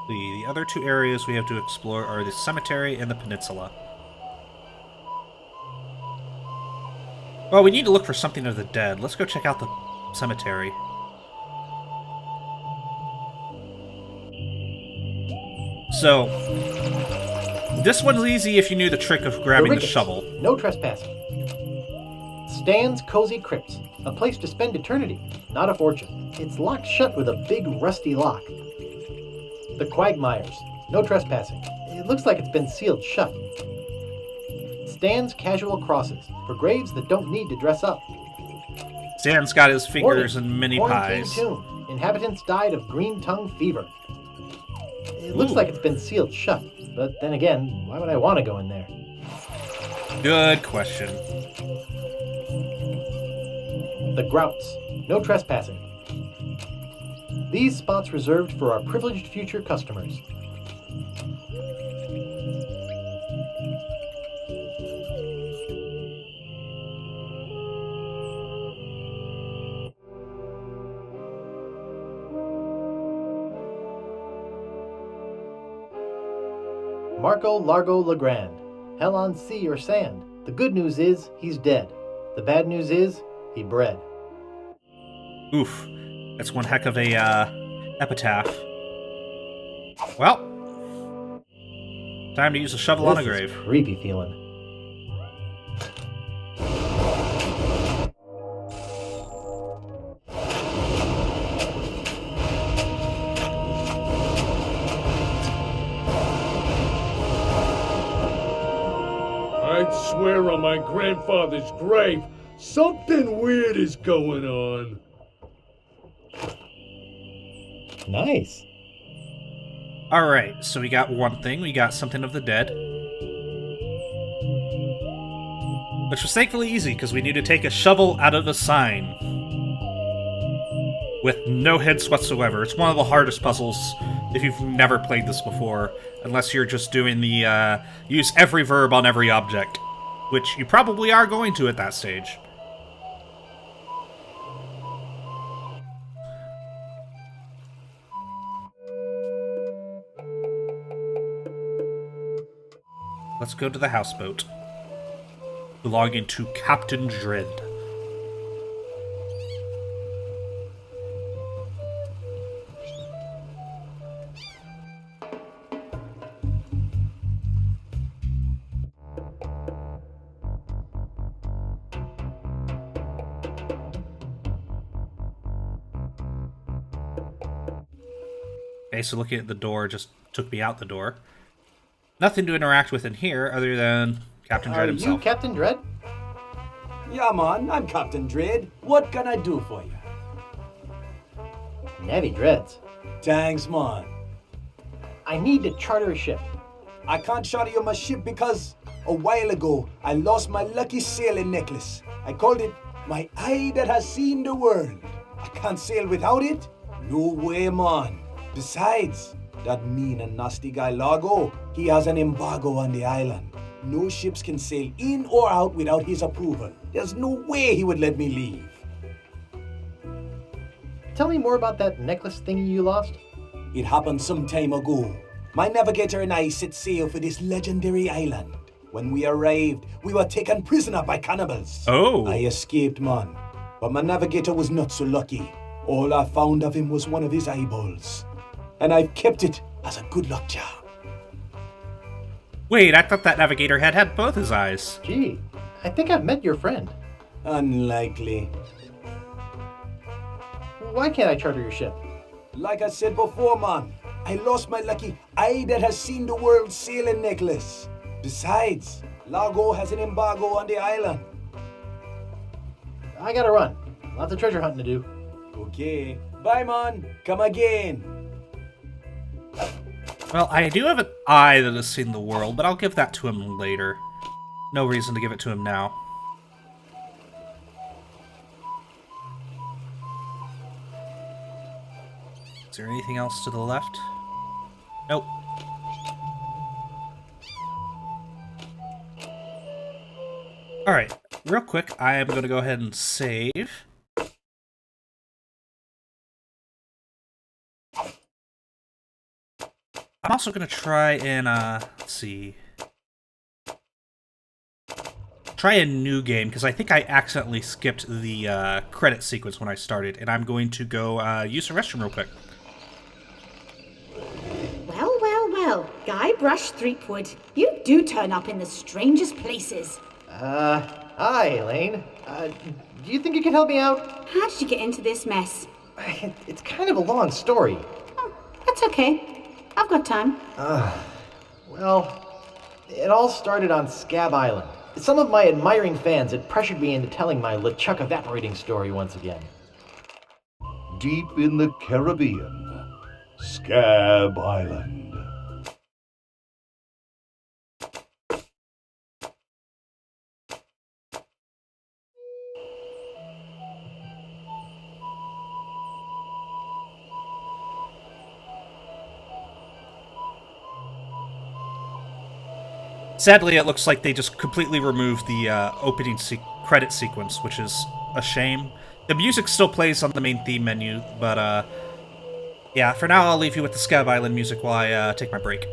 The other two areas we have to explore are the cemetery and the peninsula. Well, we need to look for something of the dead. Let's go check out the cemetery. So, this one's easy if you knew the trick of grabbing the shovel. No trespassing. Stan's Cozy Crypts, a place to spend eternity, not a fortune. It's locked shut with a big rusty lock. The Quagmires, no trespassing. It looks like it's been sealed shut. Stan's Casual Crosses, for graves that don't need to dress up. Stan's got his fingers in many Quarantine pies. Tomb. Inhabitants died of green tongue fever. It looks like it's been sealed shut, but then again, why would I want to go in there? Good question. The Grouts, no trespassing. These spots reserved for our privileged future customers. Marco Largo Legrand. Hell on sea or sand. The good news is, he's dead. The bad news is, he bred. Oof. That's one heck of a, epitaph. Well, time to use a shovel on a grave. This is creepy feeling. I'd swear on my grandfather's grave, something weird is going on. Nice. Alright, so we got one thing. We got something of the dead. Which was thankfully easy, because we need to take a shovel out of a sign. With no hints whatsoever. It's one of the hardest puzzles if you've never played this before. Unless you're just doing the, use every verb on every object. Which you probably are going to at that stage. Let's go to the houseboat, belonging to Captain Dread. Okay, so looking at the door just took me out the door. Nothing to interact with in here other than Captain Dread himself. Are you Captain Dread? Yeah, man, I'm Captain Dread. What can I do for you? Navy Dreads. Thanks, man. I need to charter a ship. I can't charter you my ship because a while ago I lost my lucky sailing necklace. I called it my eye that has seen the world. I can't sail without it? No way, man. Besides, that mean and nasty guy Largo, he has an embargo on the island. No ships can sail in or out without his approval. There's no way he would let me leave. Tell me more about that necklace thingy you lost. It happened some time ago. My navigator and I set sail for this legendary island. When we arrived, we were taken prisoner by cannibals. Oh. I escaped, man. But my navigator was not so lucky. All I found of him was one of his eyeballs. And I've kept it as a good luck charm. Wait, I thought that navigator had both his eyes. Gee, I think I've met your friend. Unlikely. Why can't I charter your ship? Like I said before, man, I lost my lucky eye that has seen the world sailing necklace. Besides, Lago has an embargo on the island. I gotta run. Lots of treasure hunting to do. Okay. Bye, man. Come again. Well, I do have an eye that has seen the world, but I'll give that to him later. No reason to give it to him now. Is there anything else to the left? Nope. Alright, real quick, I am going to go ahead and save. I'm also going to try and, let's see. Try a new game, because I think I accidentally skipped the credit sequence when I started, and I'm going to go use the restroom real quick. Well, well, well. Guybrush Threepwood, you do turn up in the strangest places. Hi, Elaine. Do you think you can help me out? How did you get into this mess? It's kind of a long story. Oh, that's okay. I've got time. Well, it all started on Scab Island. Some of my admiring fans had pressured me into telling my LeChuck evaporating story once again. Deep in the Caribbean, Scab Island. Sadly, it looks like they just completely removed the opening credit sequence, which is a shame. The music still plays on the main theme menu, but yeah, for now I'll leave you with the Scab Island music while I take my break.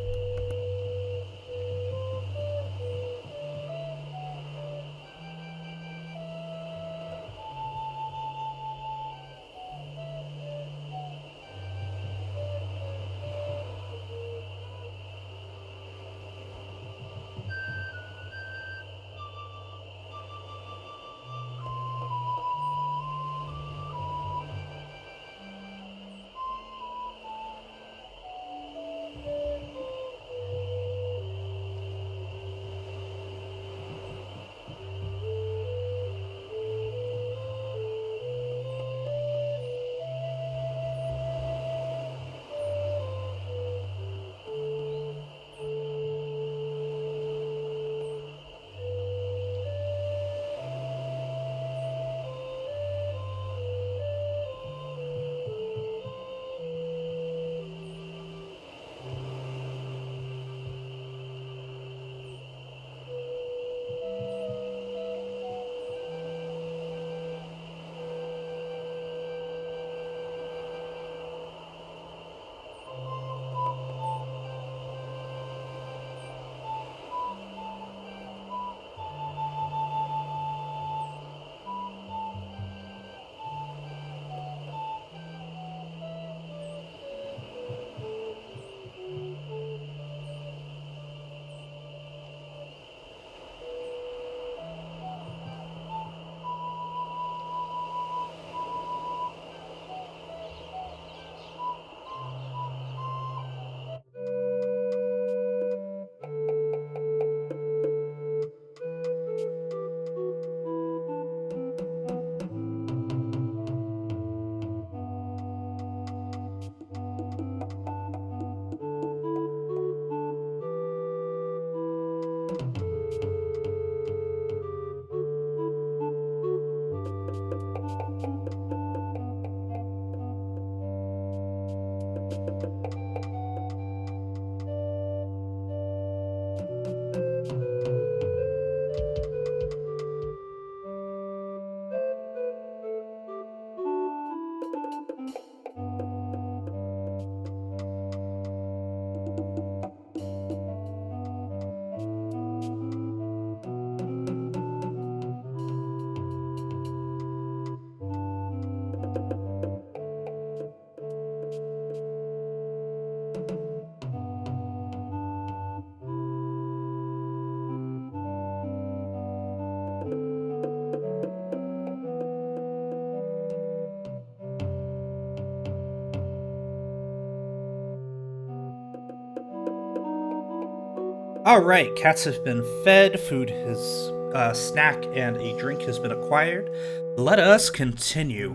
Alright, cats have been fed, food has, snack and a drink has been acquired. Let us continue.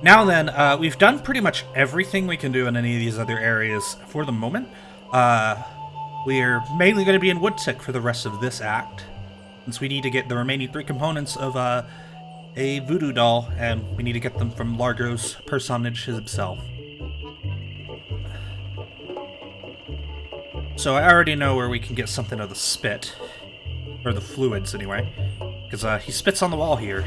Now then, we've done pretty much everything we can do in any of these other areas for the moment. We're mainly going to be in Woodtick for the rest of this act, since we need to get the remaining 3 components of a voodoo doll, and we need to get them from Largo's personage himself. So I already know where we can get something of the spit, or the fluids anyway, because he spits on the wall here.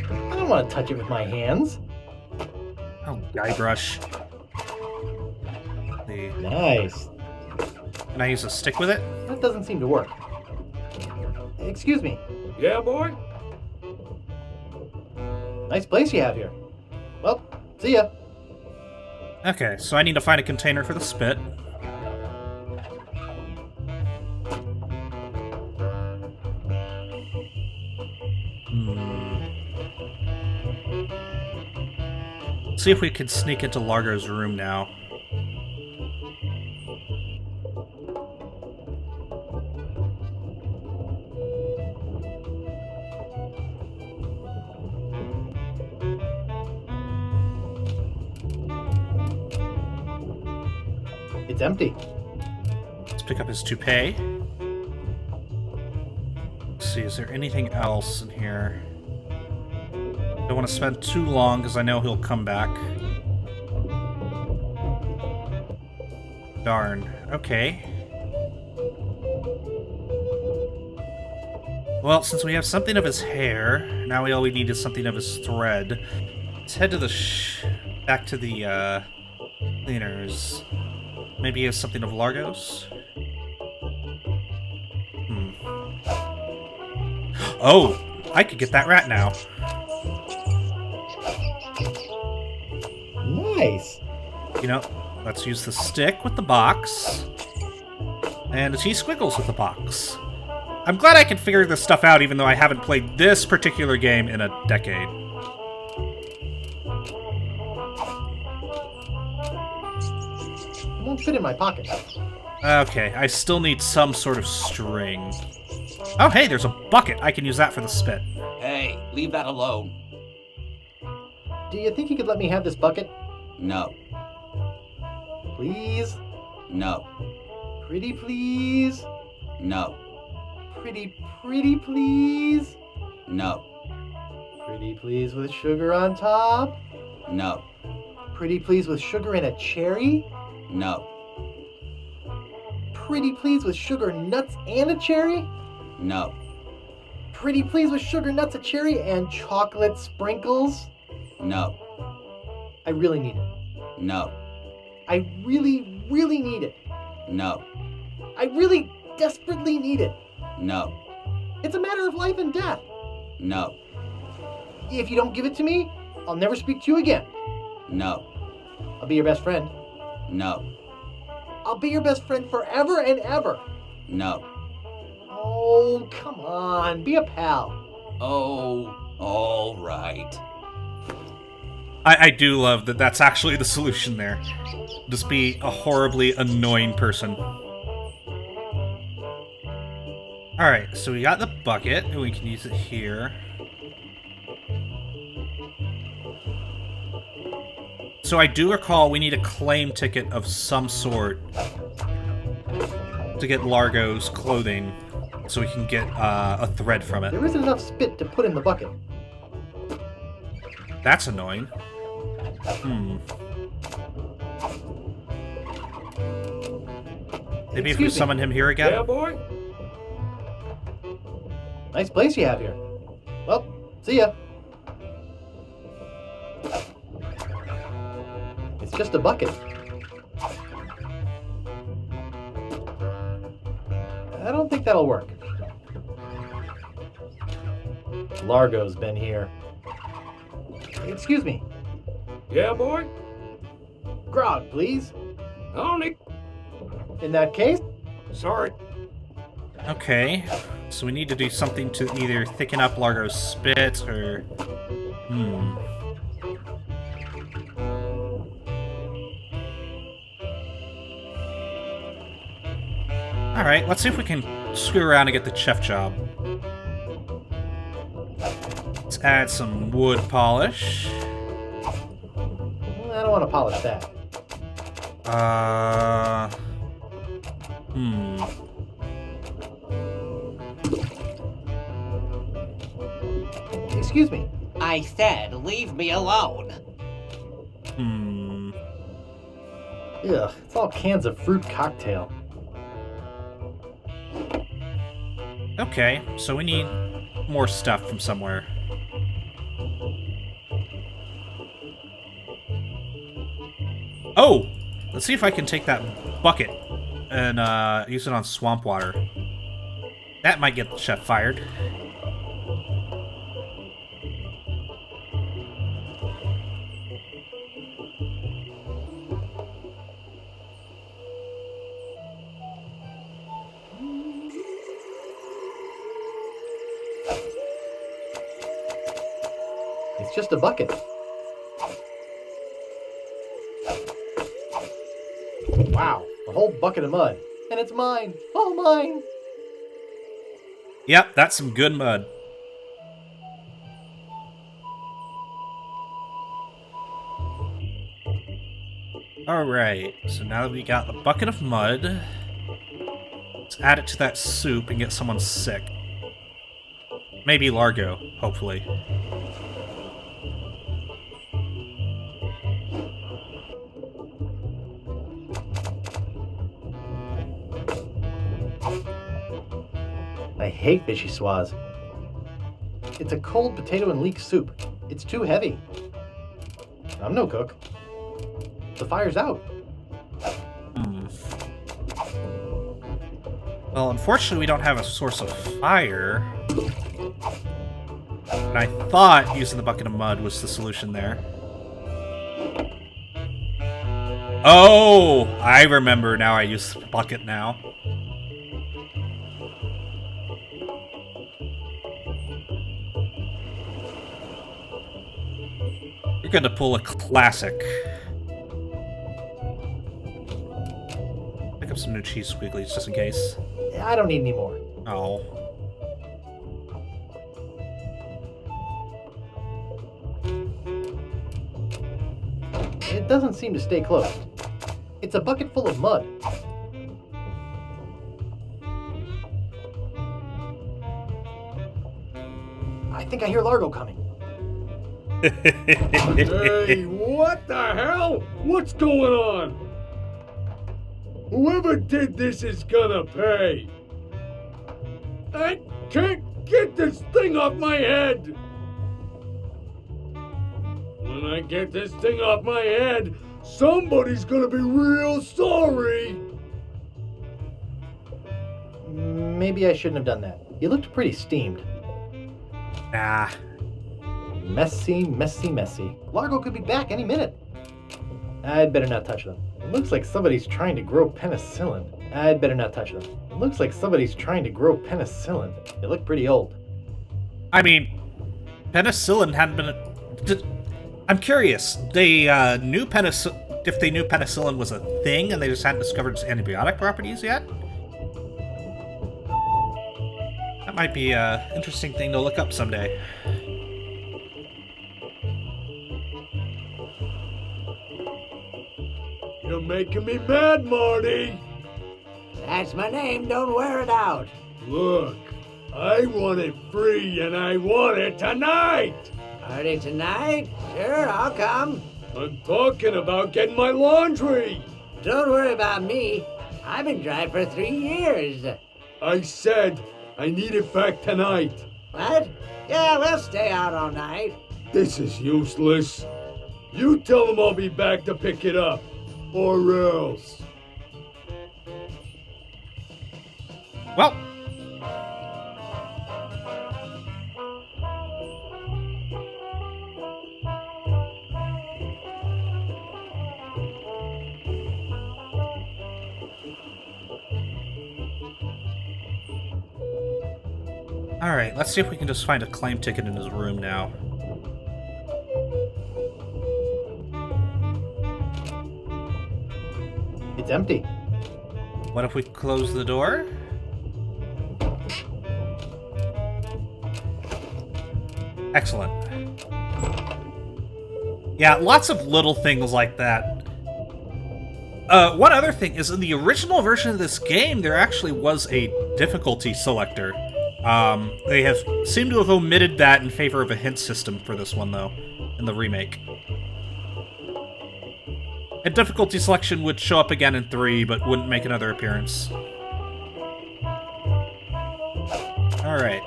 I don't want to touch it with my hands. Oh, Guybrush. Nice. Can I use a stick with it? That doesn't seem to work. Excuse me. Yeah, boy? Nice place you have here. Well, see ya. Okay, so I need to find a container for the spit. See if we can sneak into Largo's room now. It's empty. Let's pick up his toupee. Let's see, is there anything else in here? Don't want to spend too long because I know he'll come back. Darn. Okay. Well, since we have something of his hair, now all we need is something of his thread. Let's head to the back to the cleaners. Maybe he has something of Largo's? Oh! I could get that rat now. Nice! You know, let's use the stick with the box. And the T-Squiggles with the box. I'm glad I can figure this stuff out even though I haven't played this particular game in a decade. It won't fit in my pocket. Okay, I still need some sort of string. Oh, hey, there's a bucket. I can use that for the spit. Hey, leave that alone. Do you think you could let me have this bucket? No. Please? No. Pretty please? No. Pretty please? No. Pretty please with sugar on top? No. Pretty please with sugar and a cherry? No. Pretty please with sugar, nuts, and a cherry? No. Pretty please with sugar, nuts, a cherry, and chocolate sprinkles? No. I really need it. No. I really, really need it. No. I really desperately need it. No. It's a matter of life and death. No. If you don't give it to me, I'll never speak to you again. No. I'll be your best friend. No. I'll be your best friend forever and ever. No. Oh, come on. Be a pal. Oh, all right. I do love that that's actually the solution there. Just be a horribly annoying person. Alright, so we got the bucket, and we can use it here. So I do recall we need a claim ticket of some sort to get Largo's clothing, so we can get a thread from it. There isn't enough spit to put in the bucket. That's annoying. Maybe if we summon him here again? Yeah, boy? Nice place you have here. Well, see ya. It's just a bucket. I don't think that'll work. Largo's been here. Excuse me. Yeah, boy? Grog, please. Only. In that case... Sorry. Okay, so we need to do something to either thicken up Largo's spit or Alright, let's see if we can screw around and get the chef job. Let's add some wood polish. I don't want to polish that. Excuse me. I said, leave me alone. Ugh, it's all cans of fruit cocktail. Okay, so we need more stuff from somewhere. Oh! Let's see if I can take that bucket and use it on swamp water. That might get the chef fired. It's just a bucket. Wow, a whole bucket of mud. And it's mine. All mine. Yep, that's some good mud. Alright, so now that we got the bucket of mud, let's add it to that soup and get someone sick. Maybe Largo, hopefully. I hate vichyssoise. It's a cold potato and leek soup. It's too heavy. I'm no cook. The fire's out. Well, unfortunately, we don't have a source of fire. And I thought using the bucket of mud was the solution there. Oh! I remember now. I use the bucket now. You're gonna pull a classic. Pick up some new cheese squigglies just in case. I don't need any more. Oh. It doesn't seem to stay closed. It's a bucket full of mud. I think I hear Largo coming. Hey, what the hell? What's going on? Whoever did this is gonna pay. I can't get this thing off my head. When I get this thing off my head, somebody's gonna be real sorry. Maybe I shouldn't have done that. You looked pretty steamed. Nah. Messy, messy, messy. Largo could be back any minute. I'd better not touch them. It looks like somebody's trying to grow penicillin. I'd better not touch them. It looks like somebody's trying to grow penicillin. They look pretty old. I mean, penicillin hadn't been I'm curious. They knew if they knew penicillin was a thing and they just hadn't discovered its antibiotic properties yet? That might be an interesting thing to look up someday. You're making me mad, Marty. That's my name, don't wear it out. Look, I want it free and I want it tonight. Party tonight? Sure, I'll come. I'm talking about getting my laundry. Don't worry about me. I've been dry for 3 years. I said I need it back tonight. What? Yeah, we'll stay out all night. This is useless. You tell them I'll be back to pick it up. Or else. Well. Alright, let's see if we can just find a claim ticket in his room now. It's empty. What if we close the door? Excellent. Yeah, lots of little things like that. One other thing is, in the original version of this game, there actually was a difficulty selector. They have seem to have omitted that in favor of a hint system for this one, though, in the remake. A difficulty selection would show up again in 3, but wouldn't make another appearance. Alright.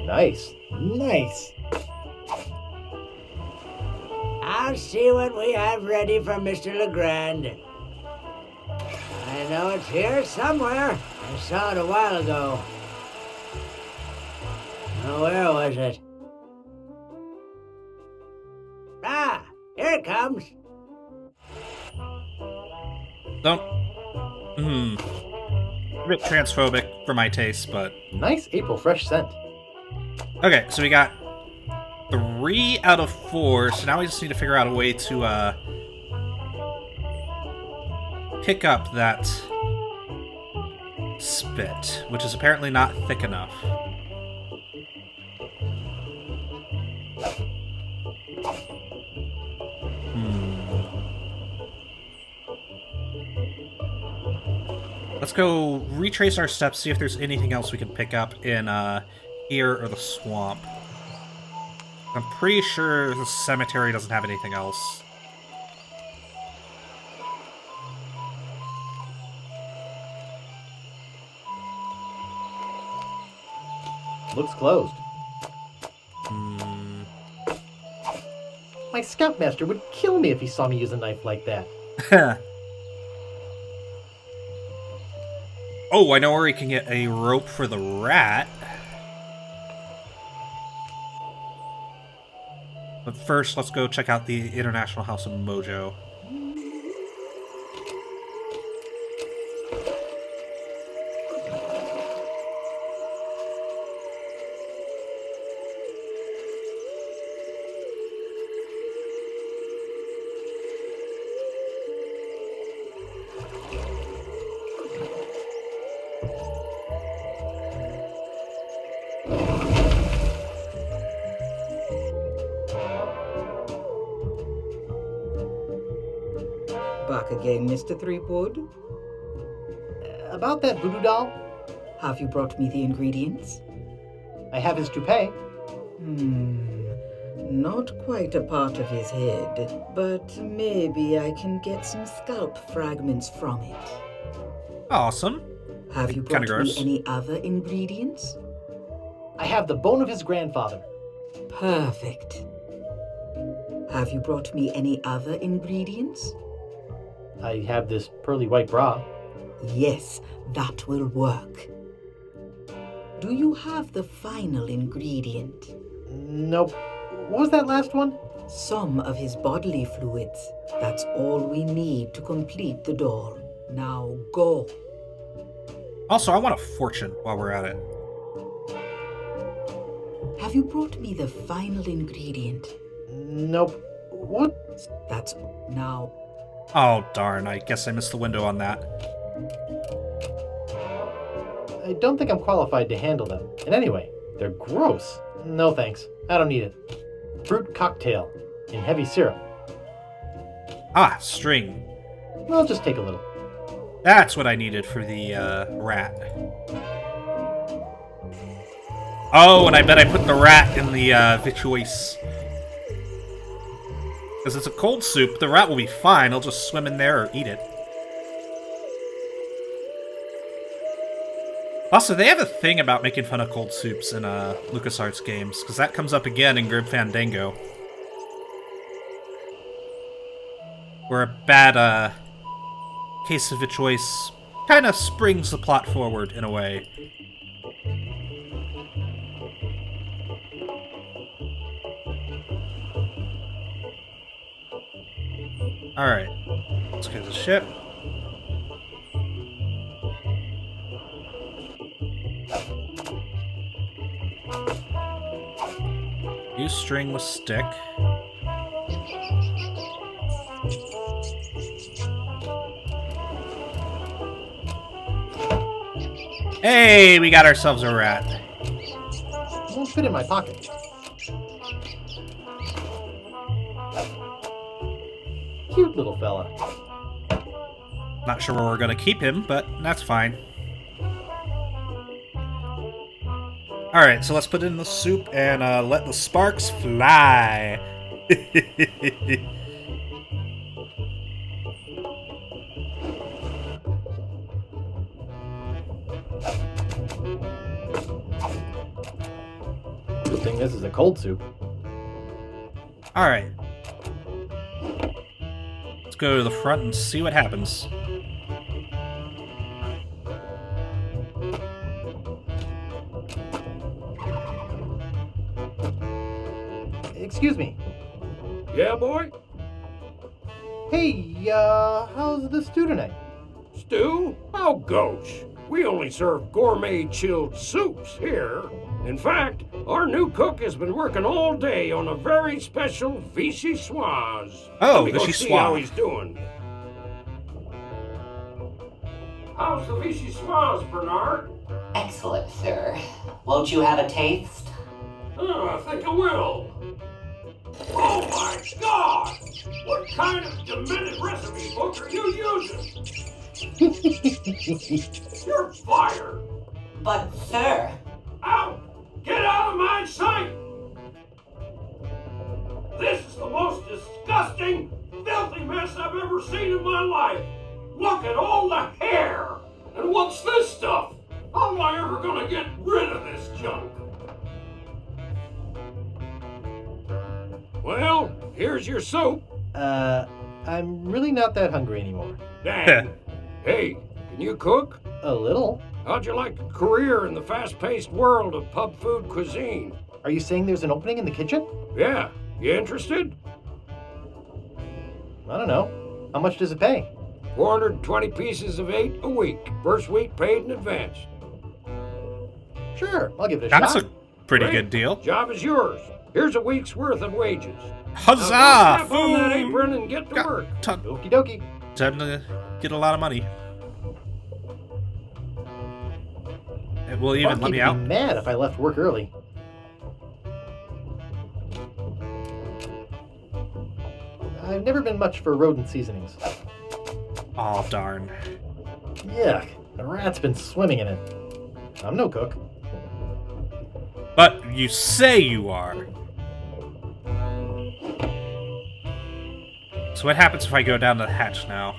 Nice. Nice. I'll see what we have ready for Mr. Legrand. I know it's here somewhere. I saw it a while ago. Now, where was it? Ah, here it comes. Don't... A bit transphobic for my taste, but... Nice April fresh scent. Okay, so we got 3 out of 4, so now we just need to figure out a way to, pick up that spit, which is apparently not thick enough. Let's go retrace our steps, see if there's anything else we can pick up in, here or the swamp. I'm pretty sure the cemetery doesn't have anything else. Looks closed. My scoutmaster would kill me if he saw me use a knife like that. Oh, I know where we can get a rope for the rat. But first, let's go check out the International House of Mojo. Back again, Mr. Threepwood. About that voodoo doll? Have you brought me the ingredients? I have his toupee. Not quite a part of his head, but maybe I can get some scalp fragments from it. Awesome. Have you brought me any other ingredients? I have the bone of his grandfather. Perfect. Have you brought me any other ingredients? I have this pearly white bra. Yes, that will work. Do you have the final ingredient? Nope. What was that last one? Some of his bodily fluids. That's all we need to complete the doll. Now go. Also, I want a fortune while we're at it. Have you brought me the final ingredient? Nope. What? That's now. Oh, darn. I guess I missed the window on that. I don't think I'm qualified to handle them. And anyway, they're gross. No thanks. I don't need it. Fruit cocktail in heavy syrup. Ah, string. I'll just take a little. That's what I needed for the rat. Oh, and I bet I put the rat in the victuace. Because it's a cold soup, the rat will be fine. He'll just swim in there or eat it. Also, they have a thing about making fun of cold soups in LucasArts games, because that comes up again in Grim Fandango. Where a bad case of victuace kind of springs the plot forward in a way. Alright, let's get to the ship. Use string with stick. Hey, we got ourselves a rat. It won't fit in my pocket. Cute little fella. Not sure where we're gonna keep him, but that's fine. Alright, so let's put it in the soup and let the sparks fly. Good thing this is a cold soup. Alright. Let's go to the front and see what happens. Excuse me. Yeah, boy? Hey, how's the stew tonight? Stew? Oh, gosh. We only serve gourmet chilled soups here. In fact, our new cook has been working all day on a very special vichyssoise. Oh, Let me go vichyssoise. see how he's doing. How's the vichyssoise, Bernard? Excellent, sir. Won't you have a taste? Oh, I think I will. Oh my God! What kind of demented recipe book are you using? You're fired! But, sir... Out! Get out of my sight! This is the most disgusting, filthy mess I've ever seen in my life! Look at all the hair! And what's this stuff? How am I ever gonna get rid of this junk? Well, here's your soup. I'm really not that hungry anymore. Dang. Hey, can you cook? A little. How'd you like a career in the fast-paced world of pub food cuisine? Are you saying there's an opening in the kitchen? Yeah. You interested? I don't know. How much does it pay? 420 pieces of 8 a week. First week paid in advance. Sure, I'll give it a That's shot. a pretty Great. good deal. Job is yours. Here's a week's worth of wages. Huzzah! Now go strap on that apron and get to work. Okie dokie. Time to get a lot of money. It will even let me out. I'd be mad if I left work early. I've never been much for rodent seasonings. Oh darn. Yuck, a rat's been swimming in it. I'm no cook. But you say you are. So what happens if I go down the hatch now?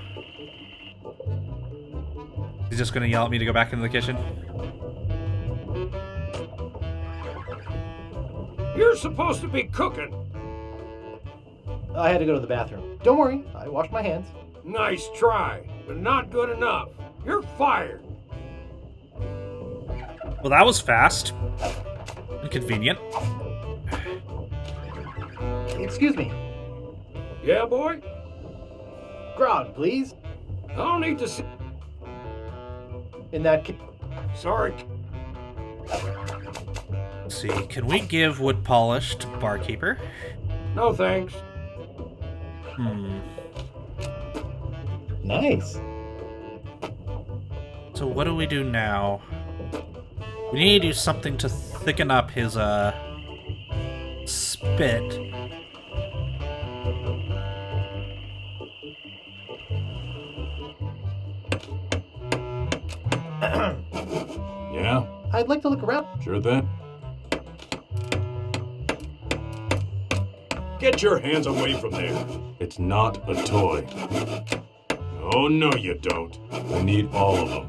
He's just gonna yell at me to go back into the kitchen? You're supposed to be cooking. I had to go to the bathroom. Don't worry, I washed my hands. Nice try, but not good enough. You're fired. Well, that was fast. Inconvenient. Excuse me. Yeah, boy? Grog, please. I'll need to see. In that Sorry. Let's see, can we give wood polish to barkeeper? No thanks. Nice. So what do we do now? We need to do something to thicken up his, spit. Yeah? I'd like to look around. Sure thing. Get your hands away from there. It's not a toy. Oh, no, you don't. I need all of them.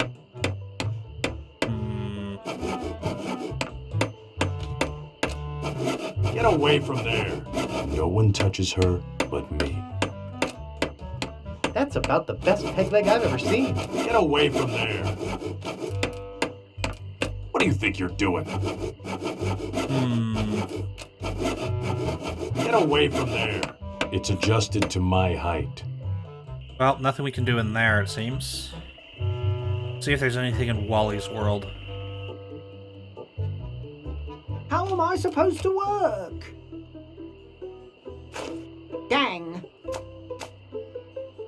Get away from there. No one touches her but me. That's about the best peg leg I've ever seen. Get away from there. What do you think you're doing? Get away from there. It's adjusted to my height. Well, nothing we can do in there, it seems. See if there's anything in Wally's world. How am I supposed to work? Dang.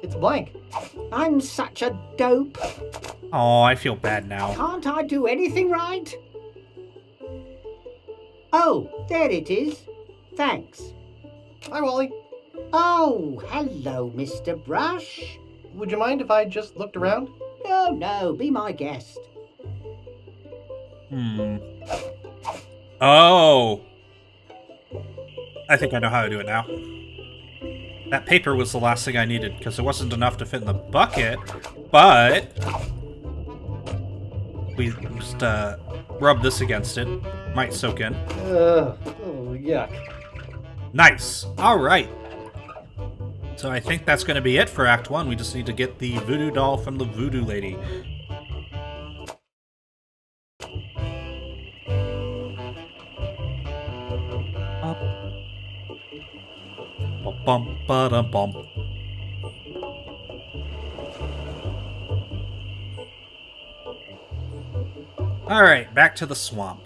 It's blank. I'm such a dope. Oh, I feel bad now. Can't I do anything right? Oh, there it is. Thanks. Hi, Wally. Oh, hello, Mr. Brush. Would you mind if I just looked around? No, no, be my guest. Oh. I think I know how to do it now. That paper was the last thing I needed, because it wasn't enough to fit in the bucket, but we just rub this against it. Might soak in. Oh, yuck. Nice. Alright. So I think that's going to be it for Act 1. We just need to get the voodoo doll from the Voodoo Lady. Bum ba dum bum. Alright, back to the swamp.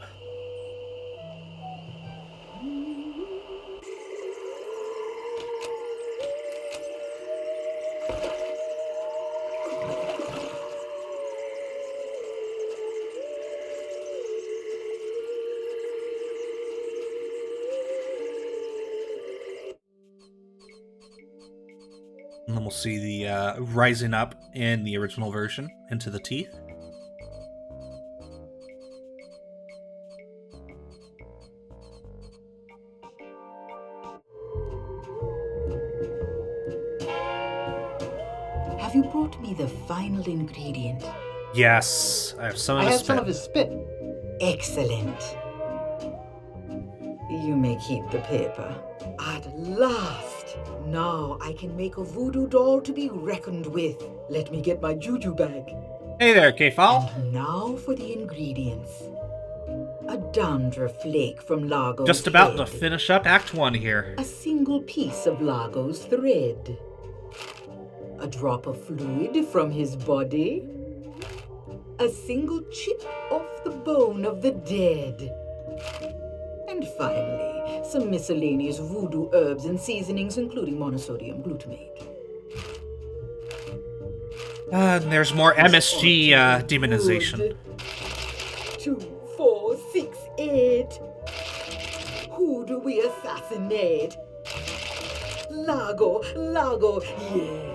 And then we'll see the rising up in the original version into the teeth. Have you brought me the final ingredient? Yes, I have some of I his have spit. some of his spit. Excellent. You may keep the paper. At last! Now I can make a voodoo doll to be reckoned with. Let me get my juju bag. Hey there, K-Fal. And now for the ingredients. A dandruff flake from Largo's Just about head. to finish up Act 1 here. A single piece of Largo's thread. A drop of fluid from his body. A single chip off the bone of the dead. And finally, some miscellaneous voodoo herbs and seasonings, including monosodium glutamate. And there's more MSG demonization. Good. 2, 4, 6, 8. Who do we assassinate? Largo, yeah.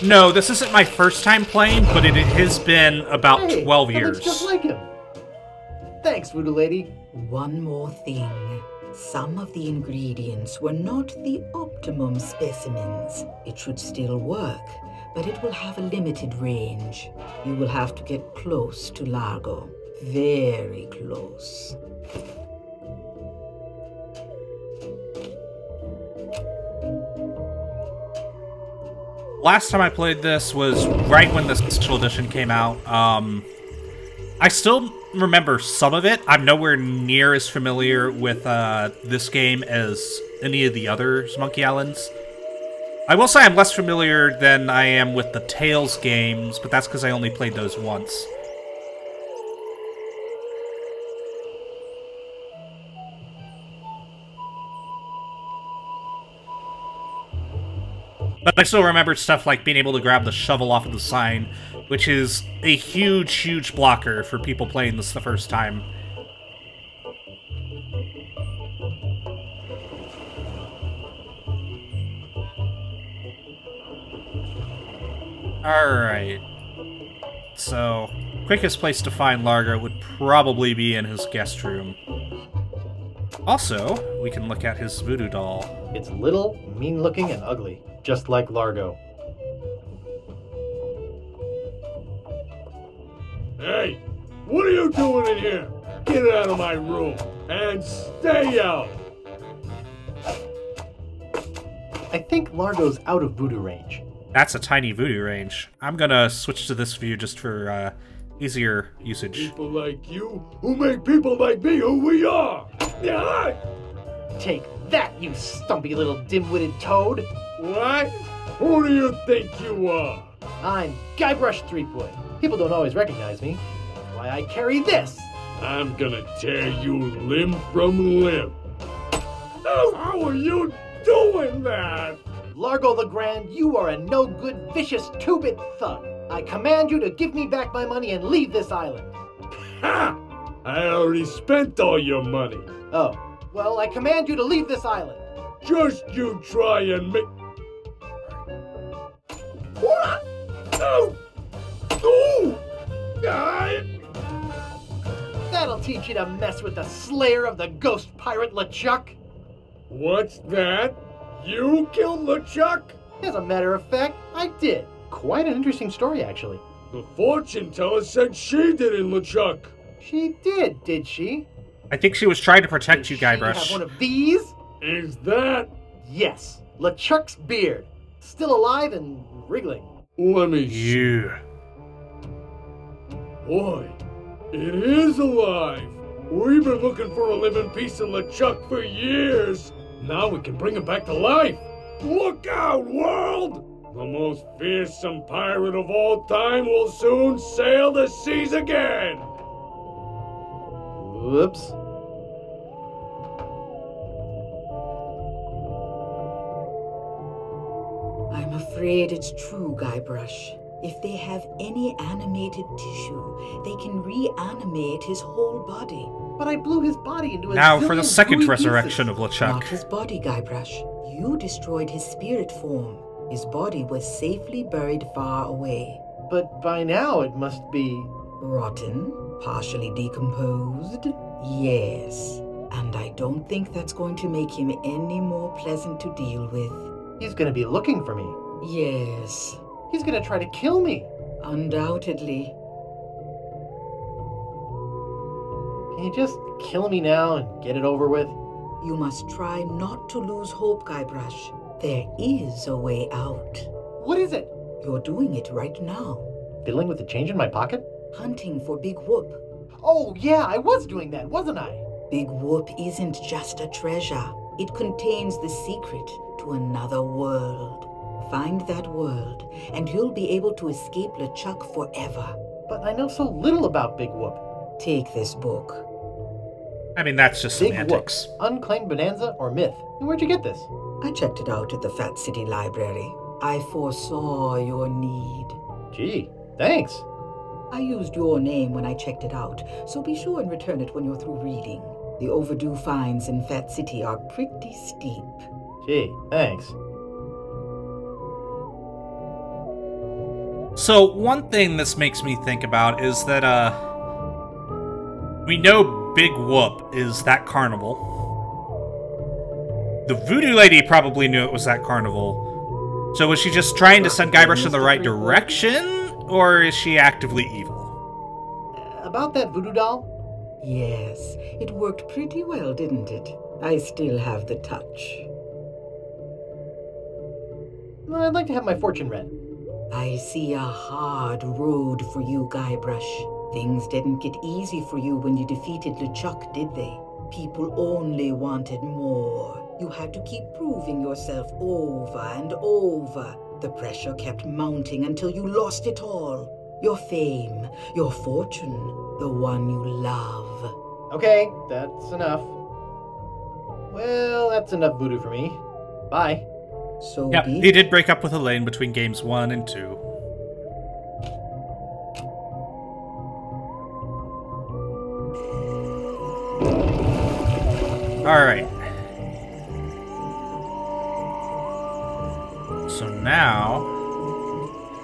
No, this isn't my first time playing, but it has been about 12 that years. looks just like him. Thanks, Voodoo Lady. One more thing. Some of the ingredients were not the optimum specimens. It should still work, but it will have a limited range. You will have to get close to Largo. Very close. Last time I played this was right when the Special Edition came out. I still remember some of it. I'm nowhere near as familiar with this game as any of the other Monkey Islands. I will say I'm less familiar than I am with the Tales games, but that's because I only played those once. But I still remember stuff like being able to grab the shovel off of the sign, which is a huge, huge blocker for people playing this the first time. Alright. So, quickest place to find Largo would probably be in his guest room. Also, we can look at his voodoo doll. It's little, mean-looking, and ugly, just like Largo. Hey, what are you doing in here? Get out of my room and stay out. I think Largo's out of voodoo range. That's a tiny voodoo range. I'm gonna switch to this view just for easier usage. People like you who make people like me who we are. Yeah. Take that, you stumpy little dim-witted toad! What? Who do you think you are? I'm Guybrush Threepwood. People don't always recognize me. That's why I carry this! I'm gonna tear you limb from limb. Oh, how are you doing that? Largo the Grand, you are a no-good, vicious, two-bit thug. I command you to give me back my money and leave this island. Ha! I already spent all your money. Oh, well, I command you to leave this island. Just you try and make... What? No! No! That'll teach you to mess with the slayer of the ghost pirate LeChuck. What's that? You killed LeChuck? As a matter of fact, I did. Quite an interesting story, actually. The fortune teller said she did it, LeChuck. She did she? I think she was trying to protect you, Did she Guybrush. have one of these? Is that... Yes, LeChuck's beard. Still alive and wriggling. Let me see. Yeah. Boy, it is alive. We've been looking for a living piece of LeChuck for years. Now we can bring him back to life. Look out, world! The most fearsome pirate of all time will soon sail the seas again. Whoops. I'm afraid it's true, Guybrush. If they have any animated tissue, they can reanimate his whole body. But I blew his body into a Now for the zillion second gooey resurrection pieces. of LeChuck. Not his body, Guybrush. You destroyed his spirit form. His body was safely buried far away. But by now it must be... Rotten? Partially decomposed? Yes. And I don't think that's going to make him any more pleasant to deal with. He's gonna be looking for me. Yes. He's gonna try to kill me. Undoubtedly. Can you just kill me now and get it over with? You must try not to lose hope, Guybrush. There is a way out. What is it? You're doing it right now. Fiddling with the change in my pocket? Hunting for Big Whoop. Oh, yeah, I was doing that, wasn't I? Big Whoop isn't just a treasure. It contains the secret to another world. Find that world, and you'll be able to escape LeChuck forever. But I know so little about Big Whoop. Take this book. I mean, that's just Big semantics. Whoop, Unclaimed Bonanza or Myth? And where'd you get this? I checked it out at the Fat City Library. I foresaw your need. Gee, thanks. I used your name when I checked it out, so be sure and return it when you're through reading. The overdue fines in Fat City are pretty steep. Gee, thanks. So, one thing this makes me think about is that, we know Big Whoop is that carnival. The Voodoo Lady probably knew it was that carnival. So was she just trying to send Guybrush in the right direction, or is she actively evil? About that voodoo doll? Yes, it worked pretty well, didn't it? I still have the touch. Well, I'd like to have my fortune read. I see a hard road for you, Guybrush. Things didn't get easy for you when you defeated LeChuck, did they? People only wanted more. You had to keep proving yourself over and over. The pressure kept mounting until you lost it all. Your fame, your fortune, the one you love. Okay, that's enough. Well, that's enough voodoo for me. Bye. So Yep, he did break up with Elaine between games 1 and 2. Alright. So now,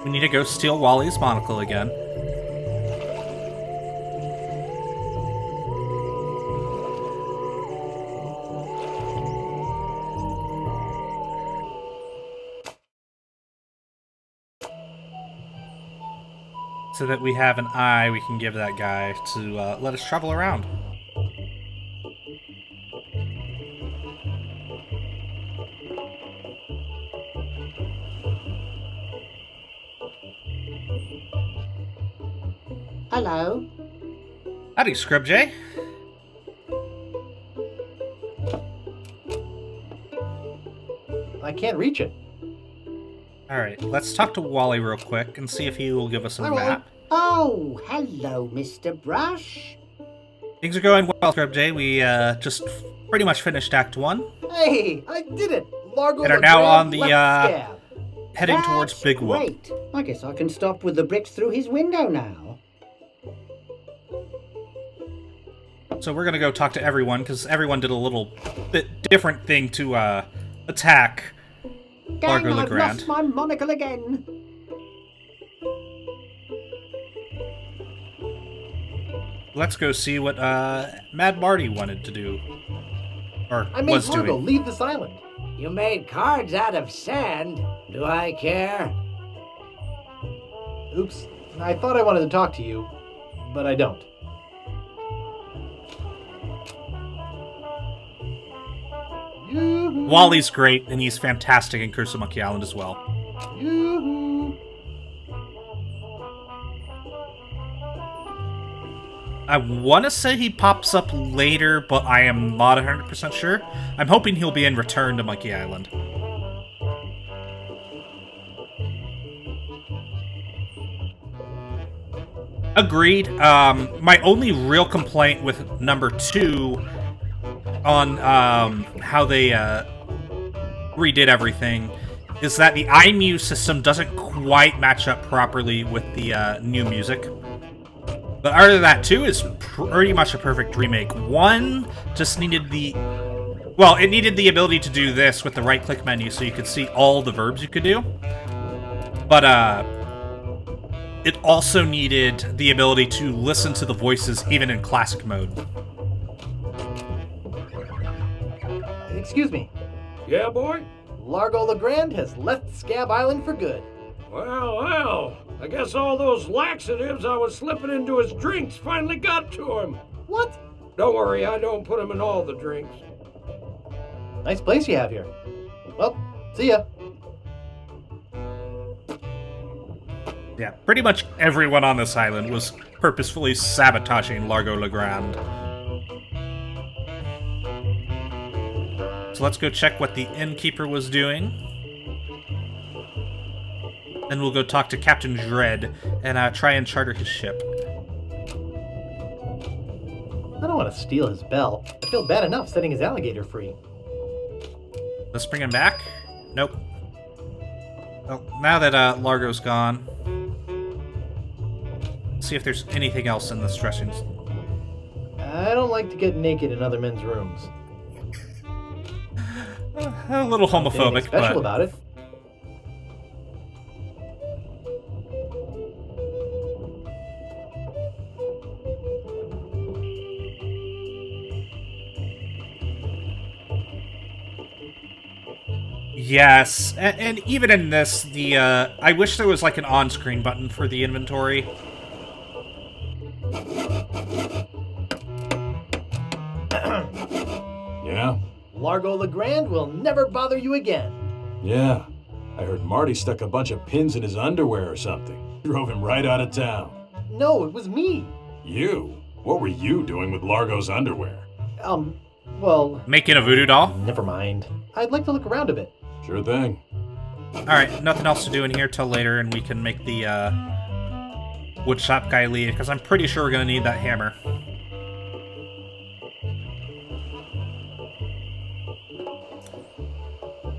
we need to go steal Wally's monocle again. So that we have an eye we can give that guy to let us travel around. Hello? Howdy, Scrubjay. I can't reach it. Alright, let's talk to Wally real quick and see if he will give us a Hi, Wally. map. Oh, hello, Mr. Brush. Things are going well, Scrubjay. We just pretty much finished Act 1. Hey, I did it! Largo and are now on LeGrand the left scab. heading towards That's Big Whoop. great. I guess I can stop with the bricks through his window now. So we're gonna go talk to everyone, because everyone did a little bit different thing to attack Largo Dang, I've LeGrand. lost my monocle again. Let's go see what Mad Marty wanted to do. Or I made was Largo doing. leave this island. You made cards out of sand. Do I care? Oops. I thought I wanted to talk to you, but I don't. Yoo-hoo. Wally's great, and he's fantastic in Curse of Monkey Island as well. Yoo-hoo. I want to say he pops up later, but I am not 100% sure. I'm hoping he'll be in Return to Monkey Island. Agreed. My only real complaint with number 2 on how they redid everything is that the Imuse system doesn't quite match up properly with the new music. But other than that, 2 is pretty much a perfect remake. 1 just needed the... Well, it needed the ability to do this with the right-click menu so you could see all the verbs you could do. But, it also needed the ability to listen to the voices even in classic mode. Excuse me. Yeah, boy? Largo LeGrand has left Scab Island for good. Well, I guess all those laxatives I was slipping into his drinks finally got to him. What? Don't worry, I don't put him in all the drinks. Nice place you have here. Well, see ya. Yeah, pretty much everyone on this island was purposefully sabotaging Largo LeGrand. So let's go check what the innkeeper was doing. Then we'll go talk to Captain Dread and try and charter his ship. I don't want to steal his bell. I feel bad enough setting his alligator free. Let's bring him back. Nope. Well, now that Largo's gone, let's see if there's anything else in this dressing. I don't like to get naked in other men's rooms. A little homophobic, Anything special but about it. yes, and even in this, the I wish there was like an on-screen button for the inventory. Yeah? Largo LeGrand will never bother you again. Yeah. I heard Marty stuck a bunch of pins in his underwear or something. Drove him right out of town. No, it was me. You? What were you doing with Largo's underwear? Well... Making a voodoo doll? Never mind. I'd like to look around a bit. Sure thing. Alright, nothing else to do in here till later, and we can make the woodshop guy leave, because I'm pretty sure we're going to need that hammer.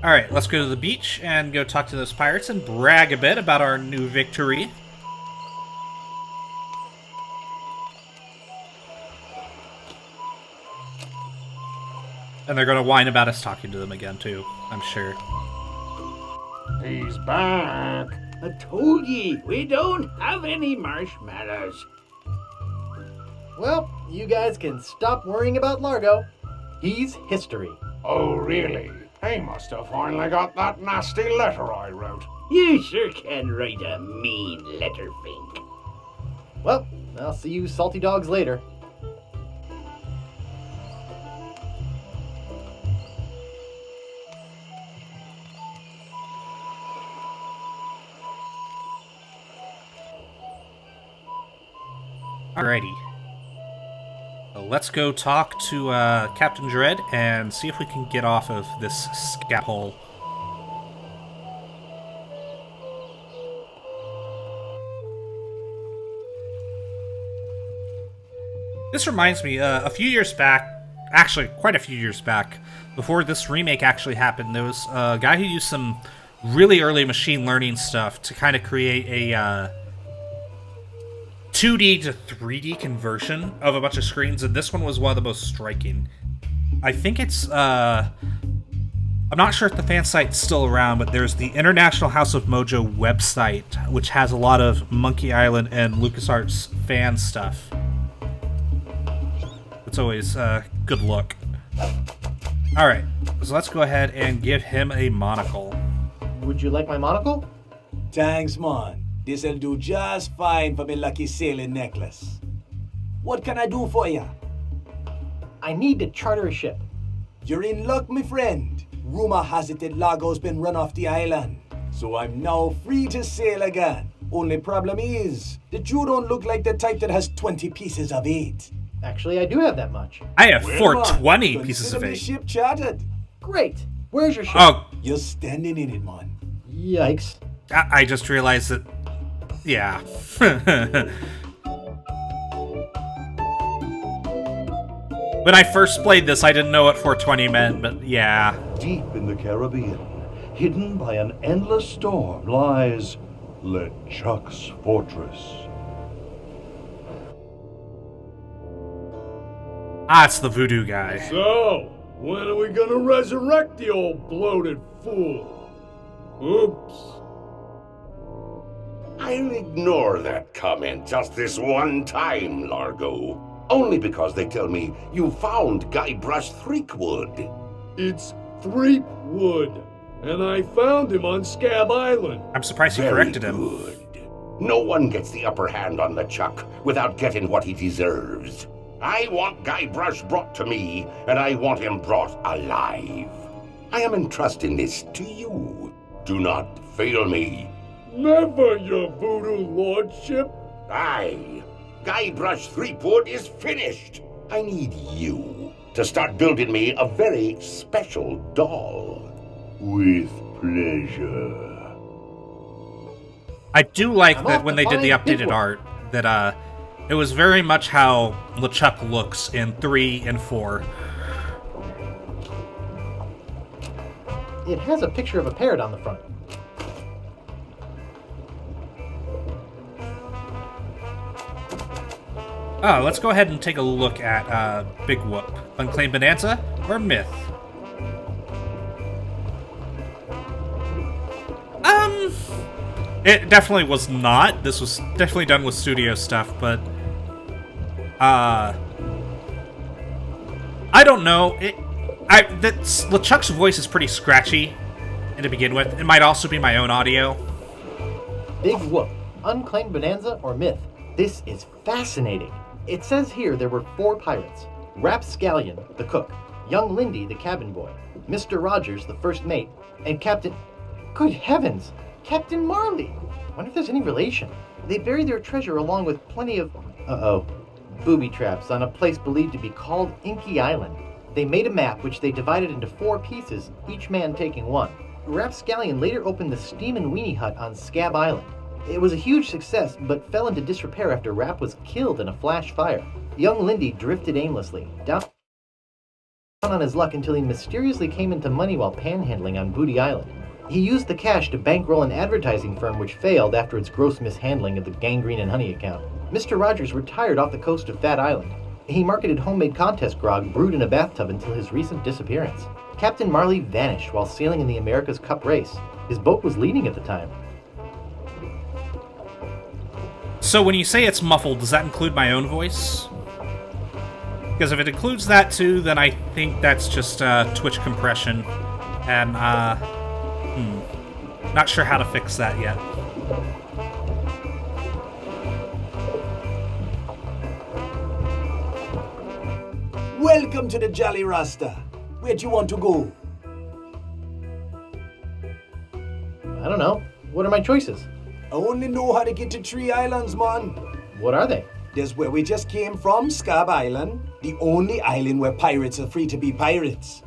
Alright, let's go to the beach and go talk to those pirates and brag a bit about our new victory. And they're going to whine about us talking to them again, too, I'm sure. He's back. I told ye, we don't have any marshmallows. Well, you guys can stop worrying about Largo. He's history. Oh, really? He must have finally got that nasty letter I wrote. You sure can write a mean letter, Fink. Well, I'll see you salty dogs later. Alrighty. So let's go talk to Captain Dread and see if we can get off of this scat hole. This reminds me, a few years back, actually quite a few years back, before this remake actually happened, there was a guy who used some really early machine learning stuff to kind of create a 2D to 3D conversion of a bunch of screens, and this one was one of the most striking. I think it's, I'm not sure if the fan site's still around, but there's the International House of Mojo website, which has a lot of Monkey Island and LucasArts fan stuff. It's always a good look. Alright, so let's go ahead and give him a monocle. Would you like my monocle? Thanks, man. This'll do just fine for me lucky sailing necklace. What can I do for ya? I need to charter a ship. You're in luck, my friend. Rumor has it that Largo's been run off the island, so I'm now free to sail again. Only problem is that you don't look like the type that has 20 pieces of 8. Actually, I do have that much. I have 420 pieces of 8. Ship chartered. Great. Where's your ship? Oh, you're standing in it, man. Yikes. I just realized that. Yeah. When I first played this, I didn't know what 420 meant, but yeah. Deep in the Caribbean, hidden by an endless storm, lies LeChuck's fortress. Ah, it's the voodoo guy. So, when are we gonna resurrect the old bloated fool? Oops. I'll ignore that comment just this one time, Largo. Only because they tell me you found Guybrush Threepwood. It's Threepwood, and I found him on Scab Island. I'm surprised you corrected him. Good. No one gets the upper hand on LeChuck without getting what he deserves. I want Guybrush brought to me, and I want him brought alive. I am entrusting this to you. Do not fail me. Never, your voodoo lordship. Aye. Guybrush Threepwood is finished. I need you to start building me a very special doll. With pleasure. I do like that when they did the updated art, that it was very much how LeChuck looks in 3 and 4. It has a picture of a parrot on the front. Oh, let's go ahead and take a look at Big Whoop. Unclaimed Bonanza or Myth? It definitely was not. This was definitely done with studio stuff, but I don't know. LeChuck's voice is pretty scratchy to begin with. It might also be my own audio. Big Whoop, Unclaimed Bonanza or Myth? This is fascinating. It says here there were 4 pirates. Rapscallion, the cook, young Lindy, the cabin boy, Mr. Rogers, the first mate, and Captain... Good heavens! Captain Marley! Wonder if there's any relation. They buried their treasure along with plenty of... booby traps on a place believed to be called Inky Island. They made a map which they divided into 4 pieces, each man taking one. Rapscallion later opened the Steam and Weenie Hut on Scab Island. It was a huge success, but fell into disrepair after Rap was killed in a flash fire. Young Lindy drifted aimlessly, down on his luck until he mysteriously came into money while panhandling on Booty Island. He used the cash to bankroll an advertising firm which failed after its gross mishandling of the Gangrene and Honey account. Mr. Rogers retired off the coast of Fat Island. He marketed homemade contest grog brewed in a bathtub until his recent disappearance. Captain Marley vanished while sailing in the America's Cup race. His boat was leading at the time. So when you say it's muffled, does that include my own voice? Because if it includes that too, then I think that's just Twitch compression. And, not sure how to fix that yet. Welcome to the Jolly Rasta. Where'd you want to go? I don't know. What are my choices? I only know how to get to 3 islands, man. What are they? There's where we just came from, Scab Island, the only island where pirates are free to be pirates.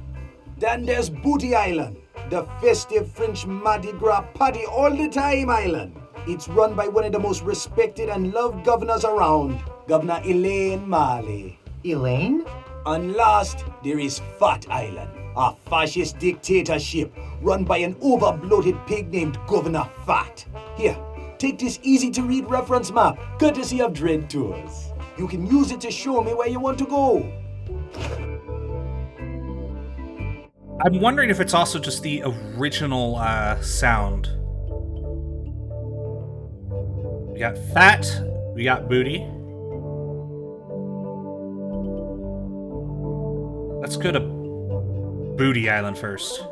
Then there's Booty Island, the festive French Mardi Gras party all the time island. It's run by one of the most respected and loved governors around, Governor Elaine Marley. Elaine? And last, there is Fat Island, a fascist dictatorship run by an over-bloated pig named Governor Fat. Here, take this easy-to-read reference map, courtesy of Dread Tours. You can use it to show me where you want to go. I'm wondering if it's also just the original sound. We got Fat, we got Booty. Let's go to Booty Island first.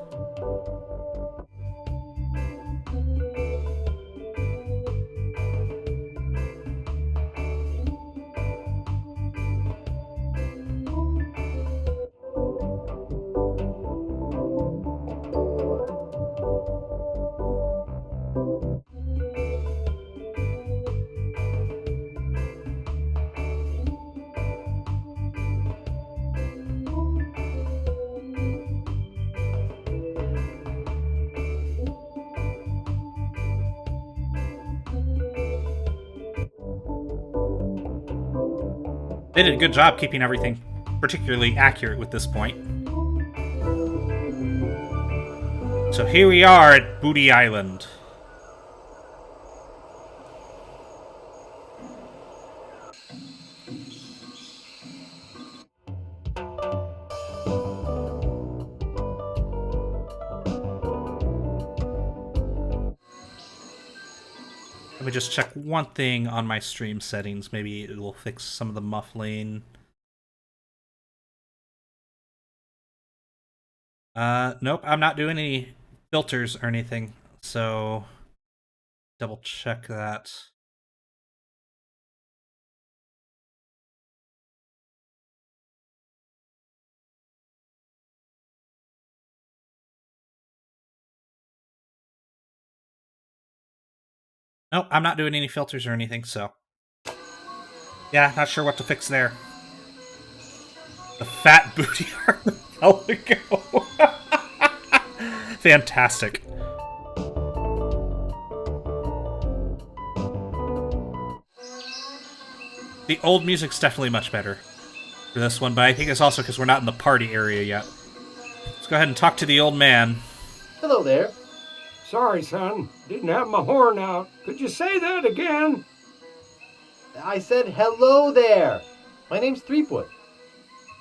They did a good job keeping everything particularly accurate with this point. So here we are at Booty Island. Let me just check one thing on my stream settings. Maybe it will fix some of the muffling. Nope, I'm not doing any filters or anything, so double check that. Nope, I'm not doing any filters or anything, so... yeah, not sure what to fix there. The fat booty archipelago. Fantastic. The old music's definitely much better for this one, but I think it's also because we're not in the party area yet. Let's go ahead and talk to the old man. Hello there. Sorry, son. Didn't have my horn out. Could you say that again? I said hello there. My name's Threepwood.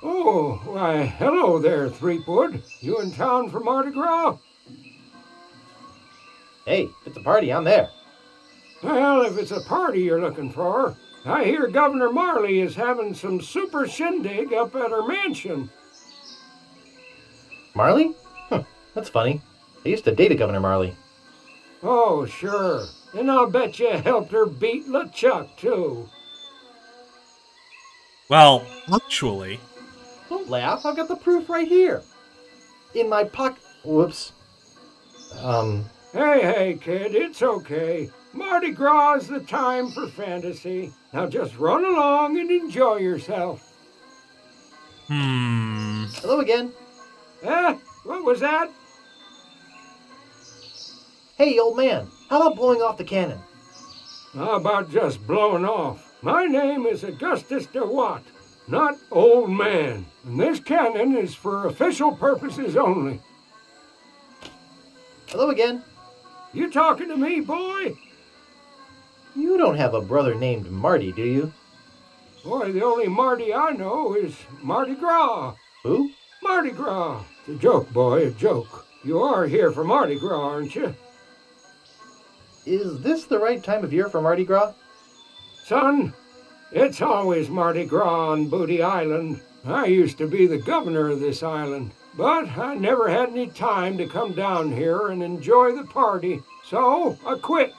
Oh, why, hello there, Threepwood. You in town for Mardi Gras? Hey, if it's a party, I'm there. Well, if it's a party you're looking for, I hear Governor Marley is having some super shindig up at her mansion. Marley? That's funny. I used to date a Governor Marley. Oh, sure. And I'll bet you helped her beat LeChuck, too. Well, actually... Don't laugh. I've got the proof right here. In my pocket... Whoops. Hey, kid, it's okay. Mardi Gras is the time for fantasy. Now just run along and enjoy yourself. Hello again. What was that? Hey, old man. How about blowing off the cannon? How about just blowing off? My name is Augustus DeWatt, not old man. And this cannon is for official purposes only. Hello again. You talking to me, boy? You don't have a brother named Marty, do you? Boy, the only Marty I know is Mardi Gras. Who? Mardi Gras. It's a joke, boy, a joke. You are here for Mardi Gras, aren't you? Is this the right time of year for Mardi Gras? Son, it's always Mardi Gras on Booty Island. I used to be the governor of this island, but I never had any time to come down here and enjoy the party, so I quit.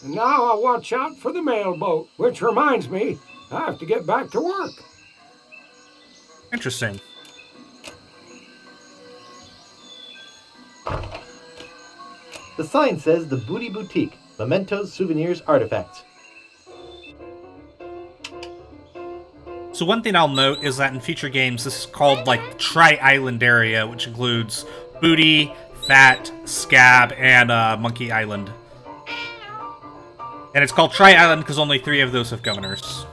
And now I'll watch out for the mail boat, which reminds me, I have to get back to work. Interesting. The sign says the Booty Boutique, mementos, souvenirs, artifacts. So one thing I'll note is that in future games, this is called, like, Tri-Island area, which includes Booty, Fat, Scab, and Monkey Island. And it's called Tri-Island because only 3 of those have governors.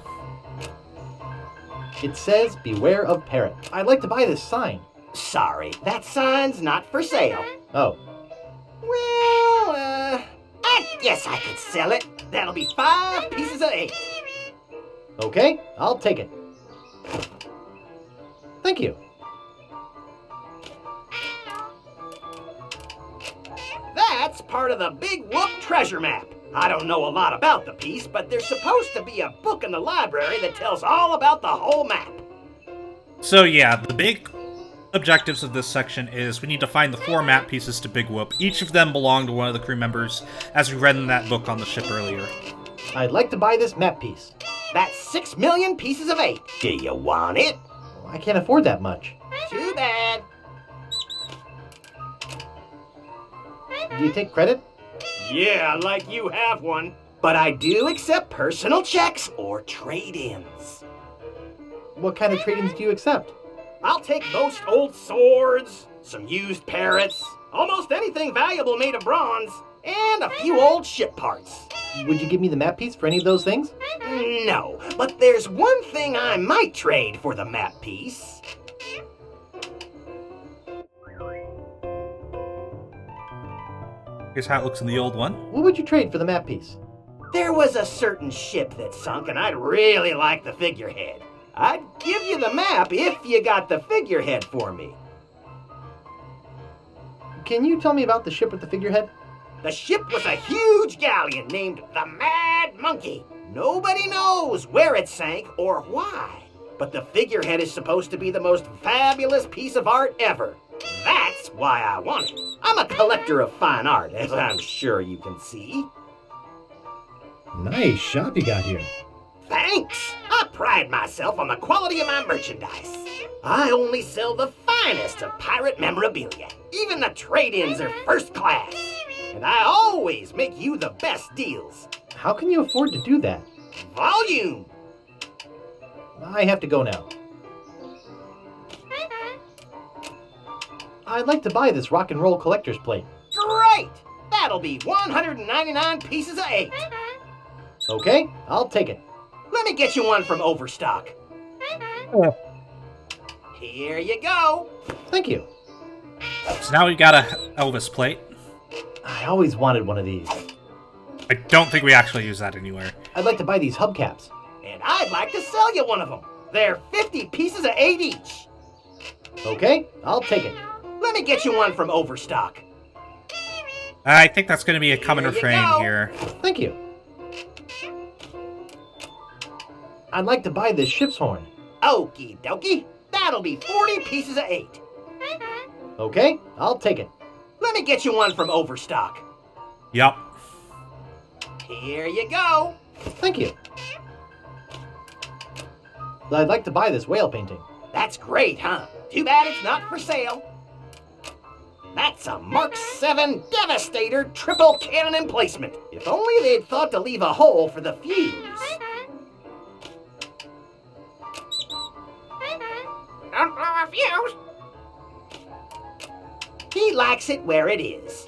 It says, beware of parrot. I'd like to buy this sign. Sorry, that sign's not for sale. Oh. Well, I guess I could sell it. That'll be 5 pieces of 8. Okay, I'll take it. Thank you. That's part of the Big Whoop treasure map. I don't know a lot about the piece, but there's supposed to be a book in the library that tells all about the whole map. So yeah, the big objectives of this section is we need to find the 4 map pieces to Big Whoop. Each of them belong to one of the crew members, as we read in that book on the ship earlier. I'd like to buy this map piece. That's 6 million pieces of 8. Do you want it? I can't afford that much. Too bad. Do you take credit? Yeah, like you have one. But I do accept personal checks or trade-ins. What kind of trade-ins do you accept? I'll take most old swords, some used parrots, almost anything valuable made of bronze, and a few old ship parts. Would you give me the map piece for any of those things? No, but there's one thing I might trade for the map piece. Here's how it looks in the old one. What would you trade for the map piece? There was a certain ship that sunk, and I'd really like the figurehead. I'd give you the map if you got the figurehead for me. Can you tell me about the ship with the figurehead? The ship was a huge galleon named the Mad Monkey. Nobody knows where it sank or why. But the figurehead is supposed to be the most fabulous piece of art ever. That's why I want it. I'm a collector of fine art, as I'm sure you can see. Nice shop you got here. Thanks! I pride myself on the quality of my merchandise. I only sell the finest of pirate memorabilia. Even the trade-ins are first class. And I always make you the best deals. How can you afford to do that? Volume! I have to go now. I'd like to buy this rock and roll collector's plate. Great! That'll be 199 pieces of 8. Okay, I'll take it. Let me get you one from Overstock. Here you go. Thank you. So now we got a Elvis plate. I always wanted one of these. I don't think we actually use that anywhere. I'd like to buy these hubcaps. And I'd like to sell you one of them. They're 50 pieces of 8 each. Okay, I'll take it. Let me get you one from Overstock. I think that's going to be a common refrain here. Thank you. I'd like to buy this ship's horn. Okie dokie. That'll be 40 pieces of 8. Okay, I'll take it. Let me get you one from Overstock. Yup. Here you go. Thank you. I'd like to buy this whale painting. That's great, huh? Too bad it's not for sale. That's a Mark 7 Devastator triple cannon emplacement. If only they'd thought to leave a hole for the fuse. Don't blow a fuse. He likes it where it is.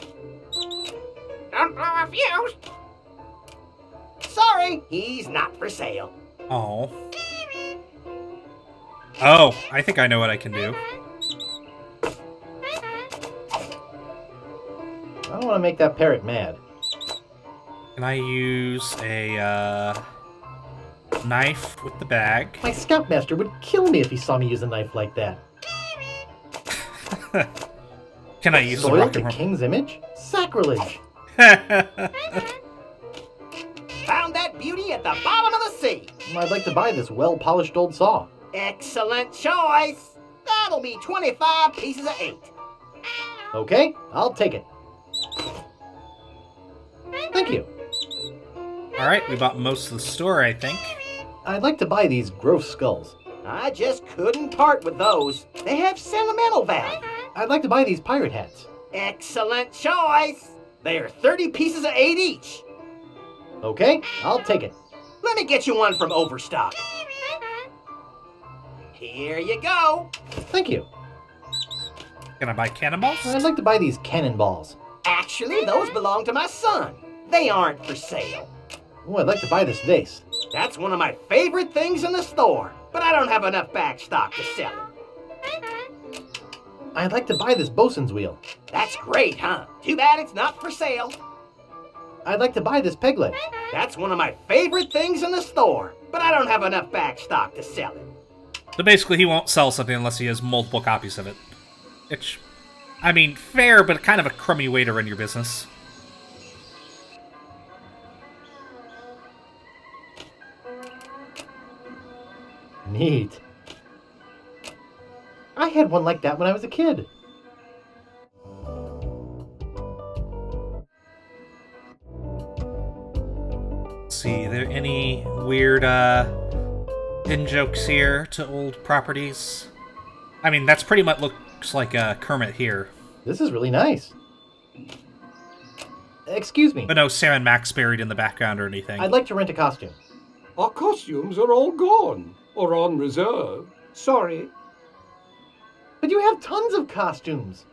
Don't blow a fuse. Sorry, he's not for sale. Oh. Oh, I think I know what I can do. I don't want to make that parrot mad. Can I use a knife with the bag? My scoutmaster would kill me if he saw me use a knife like that. Can I use the Soiled rock the and roll? king's image? Sacrilege! Found that beauty at the bottom of the sea. I'd like to buy this well-polished old saw. Excellent choice. That'll be 25 pieces of 8. Okay, I'll take it. Thank you. Alright, we bought most of the store, I think. I'd like to buy these gross skulls. I just couldn't part with those. They have sentimental value. I'd like to buy these pirate hats. Excellent choice. They're 30 pieces of 8 each. Okay, I'll take it. Let me get you one from Overstock. Here you go. Thank you. Can I buy cannonballs? I'd like to buy these cannonballs. Actually, those belong to my son. They aren't for sale. Oh, I'd like to buy this vase. That's one of my favorite things in the store, but I don't have enough back stock to sell it. I'd like to buy this bosun's wheel. That's great, huh? Too bad it's not for sale. I'd like to buy this peg leg. That's one of my favorite things in the store, but I don't have enough back stock to sell it. So basically, he won't sell something unless he has multiple copies of it. Which, I mean, fair, but kind of a crummy way to run your business. Neat. I had one like that when I was a kid. Let's see, are there any weird in jokes here to old properties? I mean, that's pretty much looks like Kermit here. This is really nice. Excuse me. But no Sam and Max buried in the background or anything. I'd like to rent a costume. Our costumes are all gone, or on reserve. Sorry. But you have tons of costumes.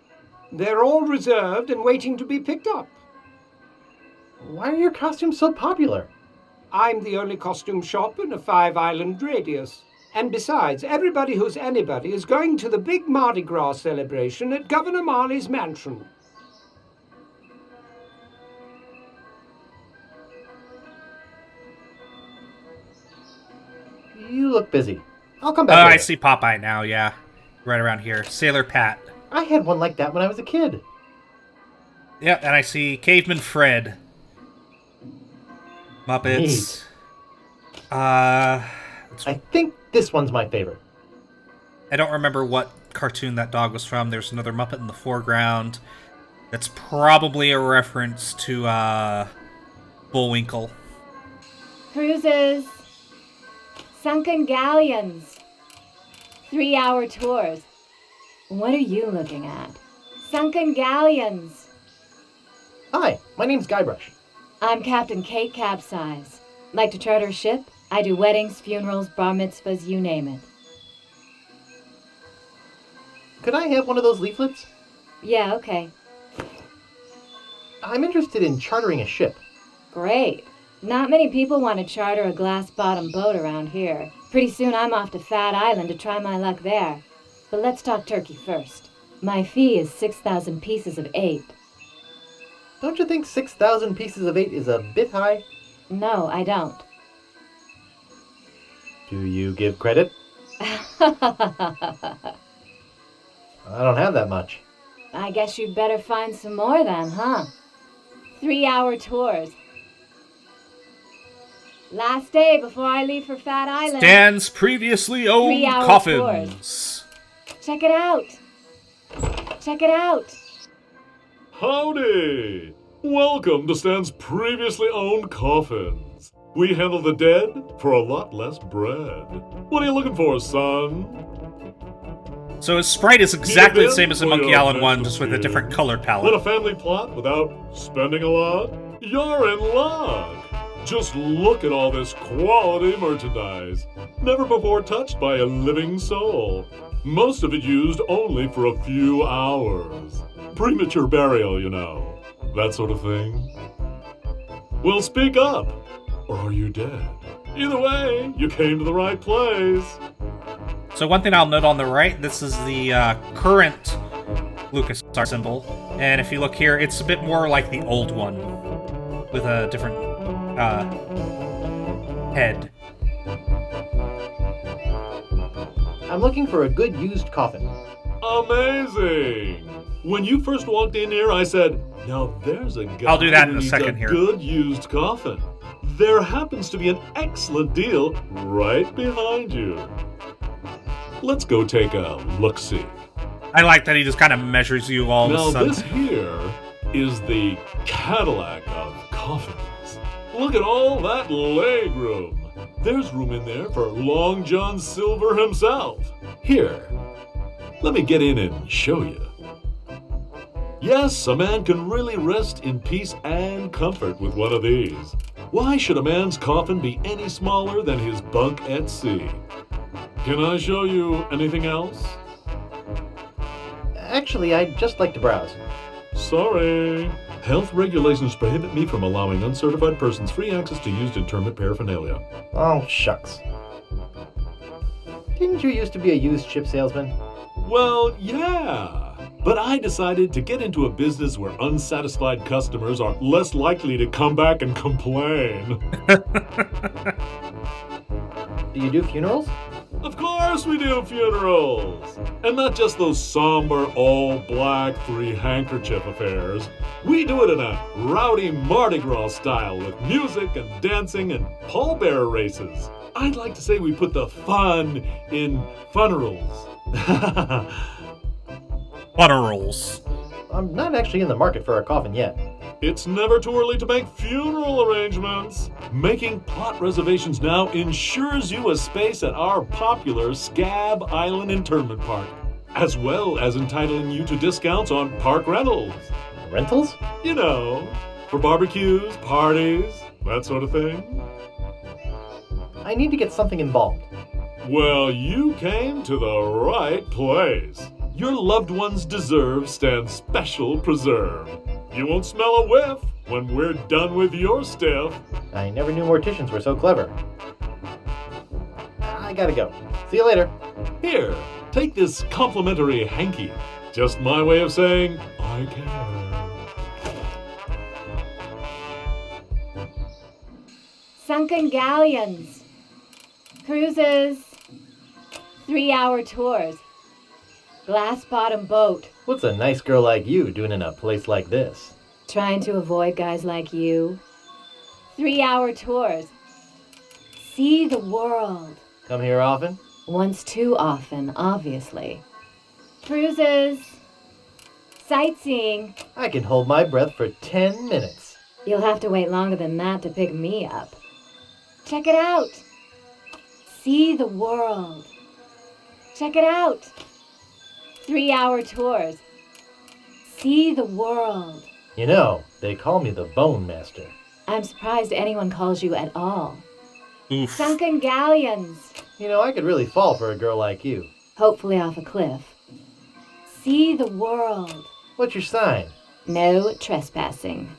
They're all reserved and waiting to be picked up. Why are your costumes so popular? I'm the only costume shop in a 5-island radius. And besides, everybody who's anybody is going to the big Mardi Gras celebration at Governor Marley's mansion. You look busy. I'll come back Oh, later. I see Popeye now, yeah. Right around here. Sailor Pat. I had one like that when I was a kid. Yeah, and I see Caveman Fred. Muppets. I think this one's my favorite. I don't remember what cartoon that dog was from. There's another Muppet in the foreground. That's probably a reference to Bullwinkle. Cruises. Sunken galleons. 3-hour tours. What are you looking at? Sunken galleons. Hi, my name's Guybrush. I'm Captain Kate Capsize. Like to charter a ship? I do weddings, funerals, bar mitzvahs, you name it. Could I have one of those leaflets? Yeah, okay. I'm interested in chartering a ship. Great. Not many people want to charter a glass-bottom boat around here. Pretty soon I'm off to Fat Island to try my luck there. But let's talk turkey first. My fee is 6,000 pieces of 8. Don't you think 6,000 pieces of 8 is a bit high? No, I don't. Do you give credit? I don't have that much. I guess you'd better find some more then, huh? 3-hour tours. Last day before I leave for Fat Island. Stan's previously owned 3-hour coffins. tours. Check it out. Check it out. Howdy! Welcome to Stan's previously owned coffins. We handle the dead for a lot less bread. What are you looking for, son? So his sprite is exactly the Need a same as the bin for Monkey your Island one, next just with a appeal? different color Want a palette. family plot without spending a lot? You're in luck! Just look at all this quality merchandise. Never before touched by a living soul. Most of it used only for a few hours. Premature burial, you know. That sort of thing. Well, speak up. Or are you dead? Either way, you came to the right place. So one thing I'll note on the right, this is the current LucasArts symbol. And if you look here, it's a bit more like the old one. With a different head. I'm looking for a good used coffin. Amazing! When you first walked in here, I said, now there's a guy I'll do that in who a needs second here. Good used coffin. There happens to be an excellent deal right behind you. Let's go take a look-see. I like that he just kind of measures you all of a Now sudden. this here is the Cadillac of coffins. Look at all that leg room. There's room in there for Long John Silver himself. Here, let me get in and show you. Yes, a man can really rest in peace and comfort with one of these. Why should a man's coffin be any smaller than his bunk at sea? Can I show you anything else? Actually, I'd just like to browse. Sorry. Health regulations prohibit me from allowing uncertified persons free access to used interment paraphernalia. Oh, shucks. Didn't you used to be a used ship salesman? Well, yeah. But I decided to get into a business where unsatisfied customers are less likely to come back and complain. Do you do funerals? Of course we do funerals! And not just those somber, all-black, three-handkerchief affairs. We do it in a rowdy Mardi Gras style with music and dancing and pallbearer races. I'd like to say we put the fun in funerals. Funerals. I'm not actually in the market for a coffin yet. It's never too early to make funeral arrangements. Making plot reservations now ensures you a space at our popular Scab Island Internment Park, as well as entitling you to discounts on park rentals. Rentals? You know, for barbecues, parties, that sort of thing. I need to get something involved. Well, you came to the right place. Your loved ones deserve stand special preserve. You won't smell a whiff when we're done with your stiff. I never knew morticians were so clever. I gotta go. See you later. Here, take this complimentary hanky. Just my way of saying, I care. Sunken galleons. Cruises. 3-hour tours. Glass-bottom boat. What's a nice girl like you doing in a place like this? Trying to avoid guys like you. 3-hour tours. See the world. Come here often? Once too often, obviously. Cruises. Sightseeing. I can hold my breath for 10 minutes. You'll have to wait longer than that to pick me up. Check it out. See the world. Check it out. 3-hour tours. See the world. You know, they call me the Bone Master. I'm surprised anyone calls you at all. Oof. Sunken galleons. You know, I could really fall for a girl like you. Hopefully off a cliff. See the world. What's your sign? No trespassing.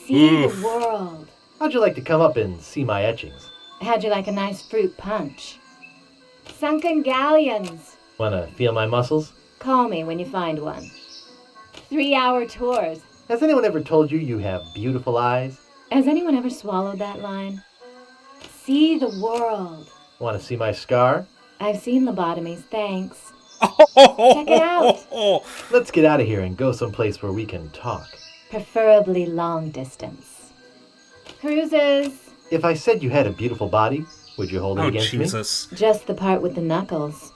See Oof. the world. How'd you like to come up and see my etchings? How'd you like a nice fruit punch? Sunken galleons. Wanna feel my muscles? Call me when you find one. 3-hour tours. Has anyone ever told you you have beautiful eyes? Has anyone ever swallowed that line? See the world. Wanna see my scar? I've seen lobotomies, thanks. Check it out. Let's get out of here and go someplace where we can talk. Preferably long distance. Cruises. If I said you had a beautiful body, would you hold it against Jesus. me? Just the part with the knuckles.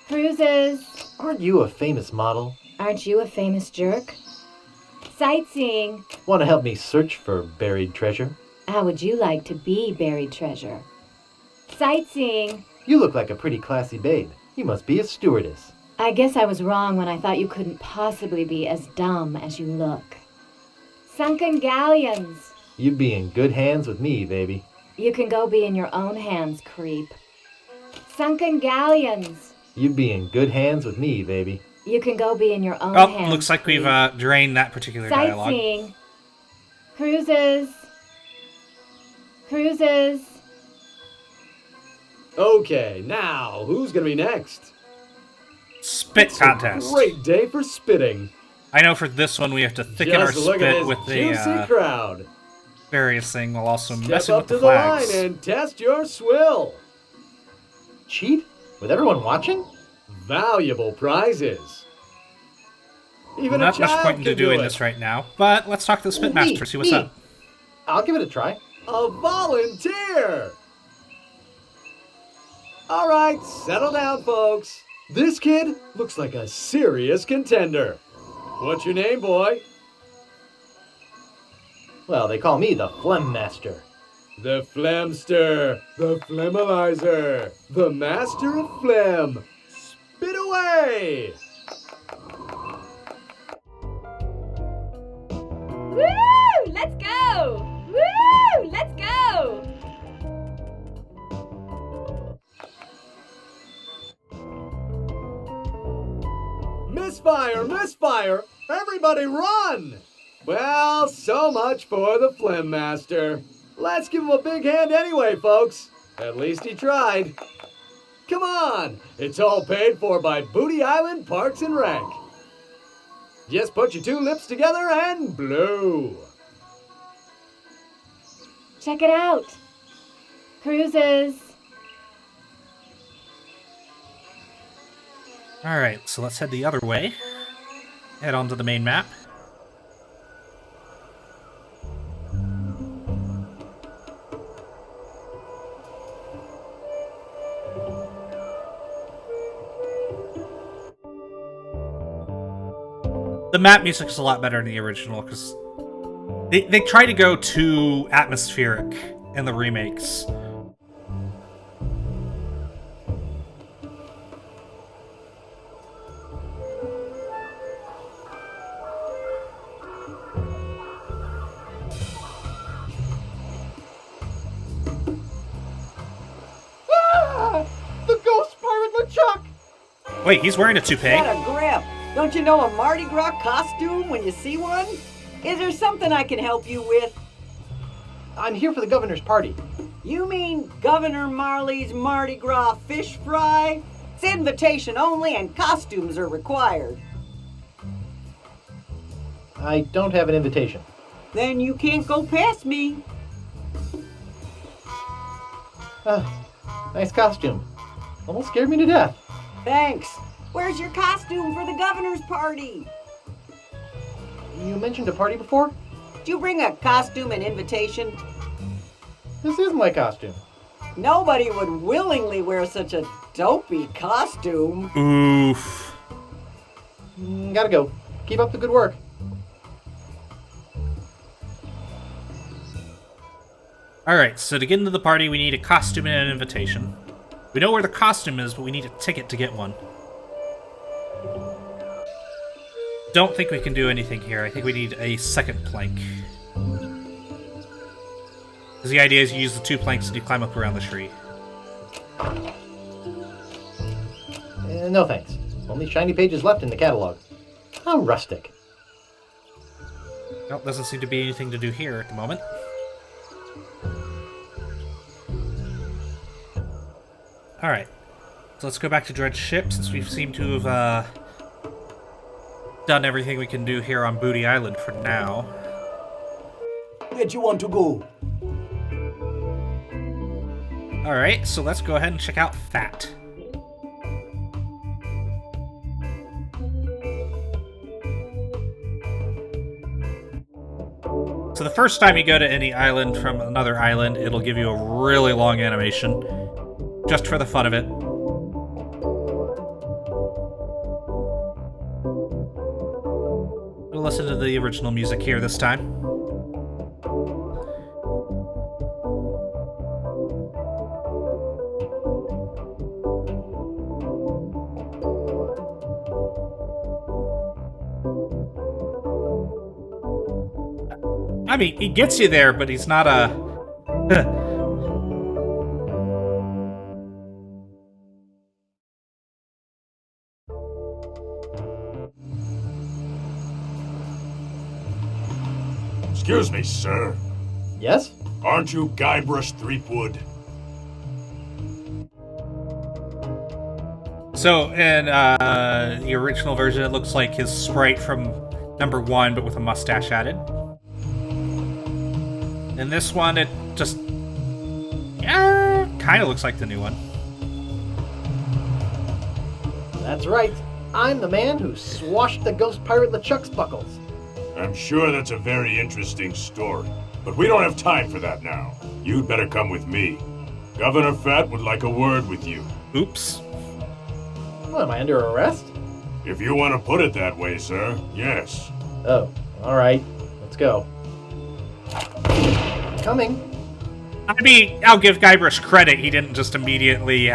Cruises. Aren't you a famous model? Aren't you a famous jerk? Sightseeing. Want to help me search for buried treasure? How would you like to be buried treasure? Sightseeing. You look like a pretty classy babe. You must be a stewardess. I guess I was wrong when I thought you couldn't possibly be as dumb as you look. Sunken galleons. You'd be in good hands with me, baby. You can go be in your own hands, creep. Sunken galleons. You'd be in good hands with me, baby. You can go be in your own Oh, hands. looks like we've drained that particular dialogue. Sightseeing. Cruises. Cruises. Okay, now, who's gonna be next? Spit It's contest. A great day for spitting. I know for this one we have to thicken Just our look at spit this with juicy the crowd. various thing while also Step messing up with to the the line flags. and test your swill. Cheat? With everyone watching? Valuable prizes. Even Not a much child point can into do doing it. this right now, but let's talk to the Spitmaster, see what's me. up. I'll give it a try. A volunteer! All right, settle down, folks. This kid looks like a serious contender. What's your name, boy? Well, they call me the Phlegm Master. The Phlegmster, the Phlegmalizer, the Master of Phlegm. Spit away! Woo! Let's go! Woo! Let's go! Misfire! Misfire! Everybody run! Well, so much for the Phlegm Master. Let's give him a big hand anyway, folks. At least he tried. Come on, it's all paid for by Booty Island Parks and Rec. Just put your two lips together and blow. Check it out. Cruises. Alright, so let's head the other way. Head onto the main map. The map music is a lot better than the original because they try to go too atmospheric in the remakes. Ah! The ghost pirate LeChuck! Wait, he's wearing a toupee? What a grip! Don't you know a Mardi Gras costume when you see one? Is there something I can help you with? I'm here for the governor's party. You mean Governor Marley's Mardi Gras fish fry? It's invitation only and costumes are required. I don't have an invitation. Then you can't go past me. Nice costume. Almost scared me to death. Thanks. Where's your costume for the governor's party? You mentioned a party before? Did you bring a costume and invitation? This is my costume. Nobody would willingly wear such a dopey costume. Oof. Gotta go. Keep up the good work. Alright, so to get into the party, we need a costume and an invitation. We know where the costume is, but we need a ticket to get one. Don't think we can do anything here. I think we need a second plank. Because the idea is you use the 2 planks and you climb up around the tree. No thanks. Only shiny pages left in the catalog. How rustic. Well, doesn't seem to be anything to do here at the moment. Alright. So let's go back to Dredge's ship, since we seem to have done everything we can do here on Booty Island for now. Where'd you want to go? Alright, so let's go ahead and check out Fat. So the first time you go to any island from another island, it'll give you a really long animation, just for the fun of it. We'll listen to the original music here this time. I mean, he gets you there, but he's not a... Excuse me, sir. Yes? Aren't you Guybrush Threepwood? So, in the original version, it looks like his sprite from number 1, but with a mustache added. In this one, it just... kind of looks like the new one. That's right. I'm the man who swashed the ghost pirate LeChuck's buckles. I'm sure that's a very interesting story, but we don't have time for that now. You'd better come with me. Governor Fat would like a word with you. Oops. What, am I under arrest? If you want to put it that way, sir, yes. Oh, alright. Let's go. Coming. I mean, I'll give Guybrush credit. He didn't just immediately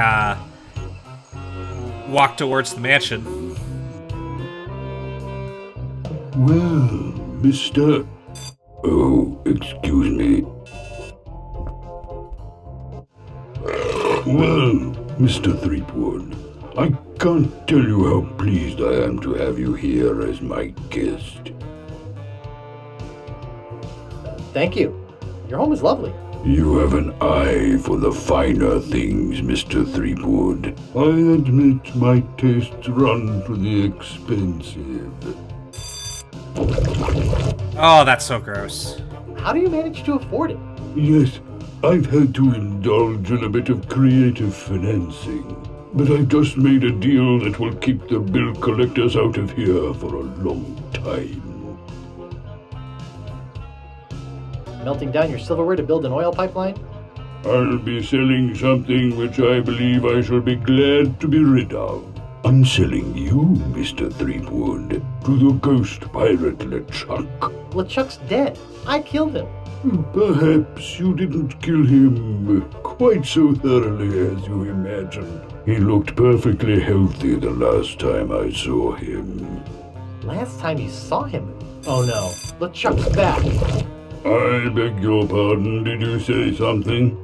walk towards the mansion. Well, Mr. Oh, excuse me. Well, Mr. Threepwood, I can't tell you how pleased I am to have you here as my guest. Thank you. Your home is lovely. You have an eye for the finer things, Mr. Threepwood. I admit my tastes run to the expensive. Oh, that's so gross. How do you manage to afford it? Yes, I've had to indulge in a bit of creative financing. But I've just made a deal that will keep the bill collectors out of here for a long time. Melting down your silverware to build an oil pipeline? I'll be selling something which I believe I shall be glad to be rid of. I'm selling you, Mr. Threepwood, to the ghost pirate LeChuck. LeChuck's dead. I killed him. Perhaps you didn't kill him quite so thoroughly as you imagined. He looked perfectly healthy the last time I saw him. Last time you saw him? Oh no, LeChuck's back. I beg your pardon, did you say something?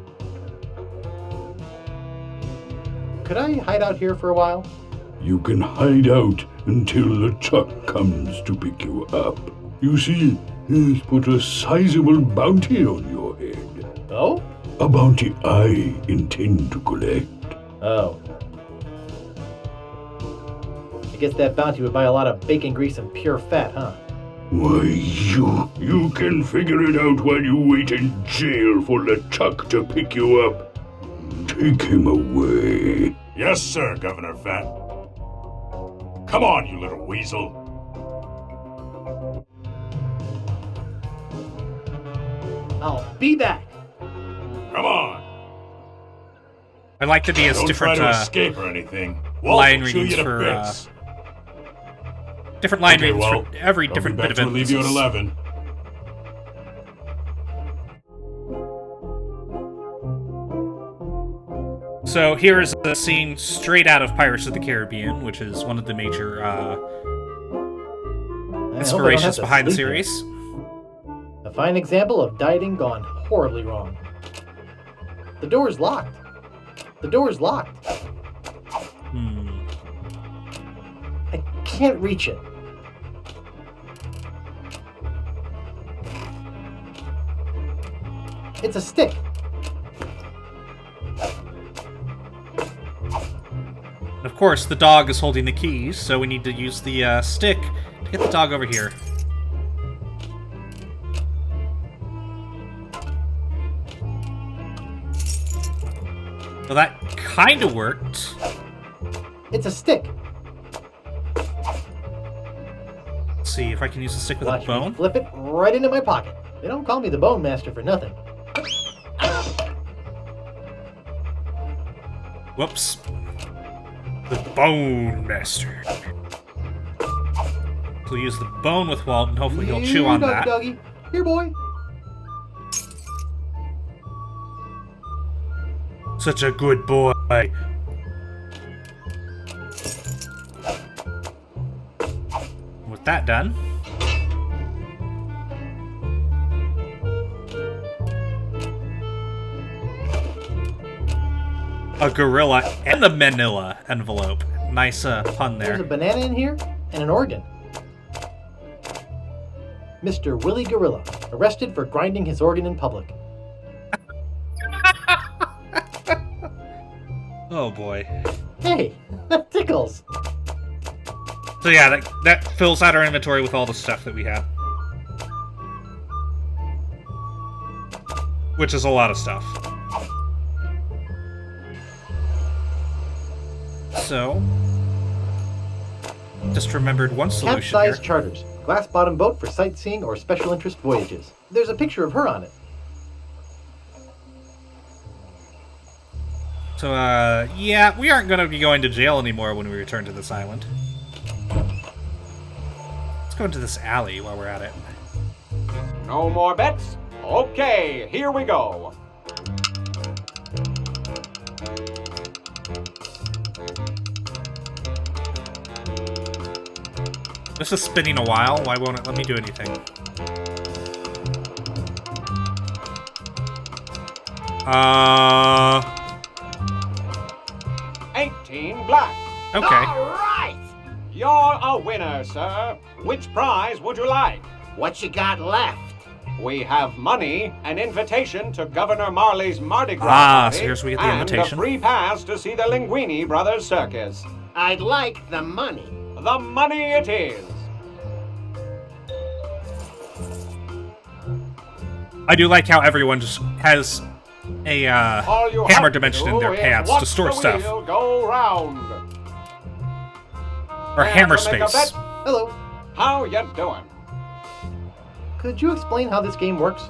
Could I hide out here for a while? You can hide out until LeChuck comes to pick you up. You see, he's put a sizable bounty on your head. Oh? A bounty I intend to collect. Oh. I guess that bounty would buy a lot of bacon grease and pure fat, huh? Why, you can figure it out while you wait in jail for LeChuck to pick you up. Take him away. Yes, sir, Governor Fat. Come on, you little weasel. I'll be back. Come on. I like that he has Don't different try to escape or anything. line Walt will chew readings you to for bits. different line Okay, readings well, for every I'll different be bit back of to relieve you at emphasis. 11. So here is a scene straight out of Pirates of the Caribbean, which is one of the major inspirations behind the series. A fine example of dieting gone horribly wrong. The door's locked. The door's locked. I can't reach it. It's a stick. Of course, the dog is holding the keys, so we need to use the stick to get the dog over here. Well, that kind of worked. It's a stick. Let's see if I can use the stick with a bone. Flip it right into my pocket. They don't call me the Bone Master for nothing. Whoops. The Bone Master. We'll use the bone with Walt, and hopefully he'll chew on that. Doggy. Here, boy. Such a good boy. With that done, a gorilla and a manila envelope. Nice pun there. There's a banana in here and an organ. Mr. Willie Gorilla, arrested for grinding his organ in public. Oh boy. Hey, that tickles. So yeah, that fills out our inventory with all the stuff that we have. Which is a lot of stuff. So, just remembered one solution here. Capsized charters. Glass-bottom boat for sightseeing or special interest voyages. There's a picture of her on it. So, yeah, we aren't going to be going to jail anymore when we return to this island. Let's go into this alley while we're at it. No more bets? Okay, here we go. This is spinning a while. Why won't it let me do anything? 18 black. Okay. All right. You're a winner, sir. Which prize would you like? What you got left? We have money, an invitation to Governor Marley's Mardi Gras party, so here's where we get the and invitation. a free pass to see the Linguini Brothers Circus. I'd like the money. The money it is. I do like how everyone just has a All you hammer have dimension to in their do is pants watch to store the stuff. wheel go round. Or And hammer to make a space. bet, Hello. how you doing? Could you explain how this game works?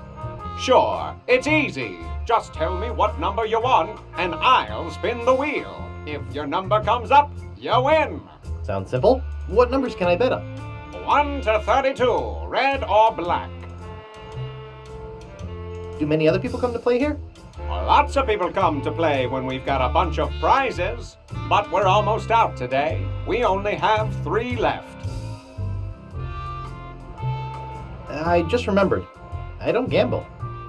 Sure, it's easy. Just tell me what number you want, and I'll spin the wheel. If your number comes up, you win. Sounds simple. What numbers can I bet on? 1 to 32, red or black. Do many other people come to play here? Lots of people come to play when we've got a bunch of prizes, but we're almost out today. We only have 3 left. I just remembered. I don't gamble.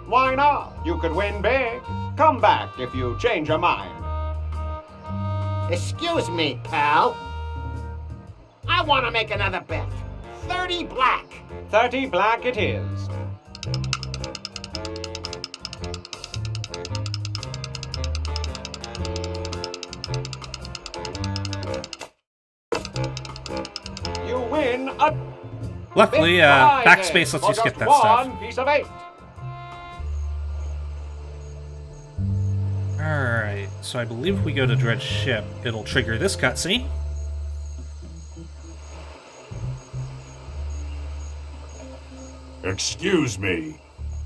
Why not? You could win big. Come back if you change your mind. Excuse me, pal. I want to make another bet. 30 black. 30 black it is. You win a Luckily, big prize backspace lets for you skip just that stuff. one piece of 8. Alright, so I believe if we go to Dread's ship, it'll trigger this cutscene. Excuse me.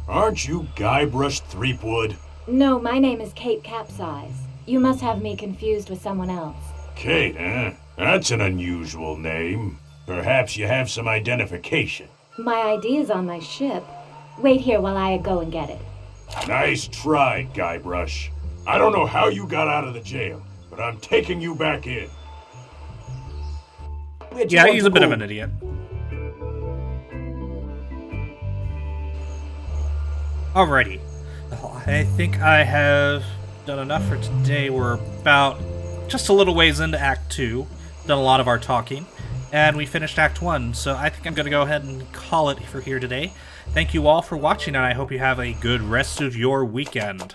Aren't you Guybrush Threepwood? No, my name is Kate Capsize. You must have me confused with someone else. Kate, eh? That's an unusual name. Perhaps you have some identification. My ID is on my ship. Wait here while I go and get it. Nice try, Guybrush. I don't know how you got out of the jail, but I'm taking you back in. Yeah, he's a bit of an idiot. Alrighty. Well, I think I have done enough for today. We're about just a little ways into Act 2. Done a lot of our talking. And we finished Act 1, so I think I'm going to go ahead and call it for here today. Thank you all for watching, and I hope you have a good rest of your weekend.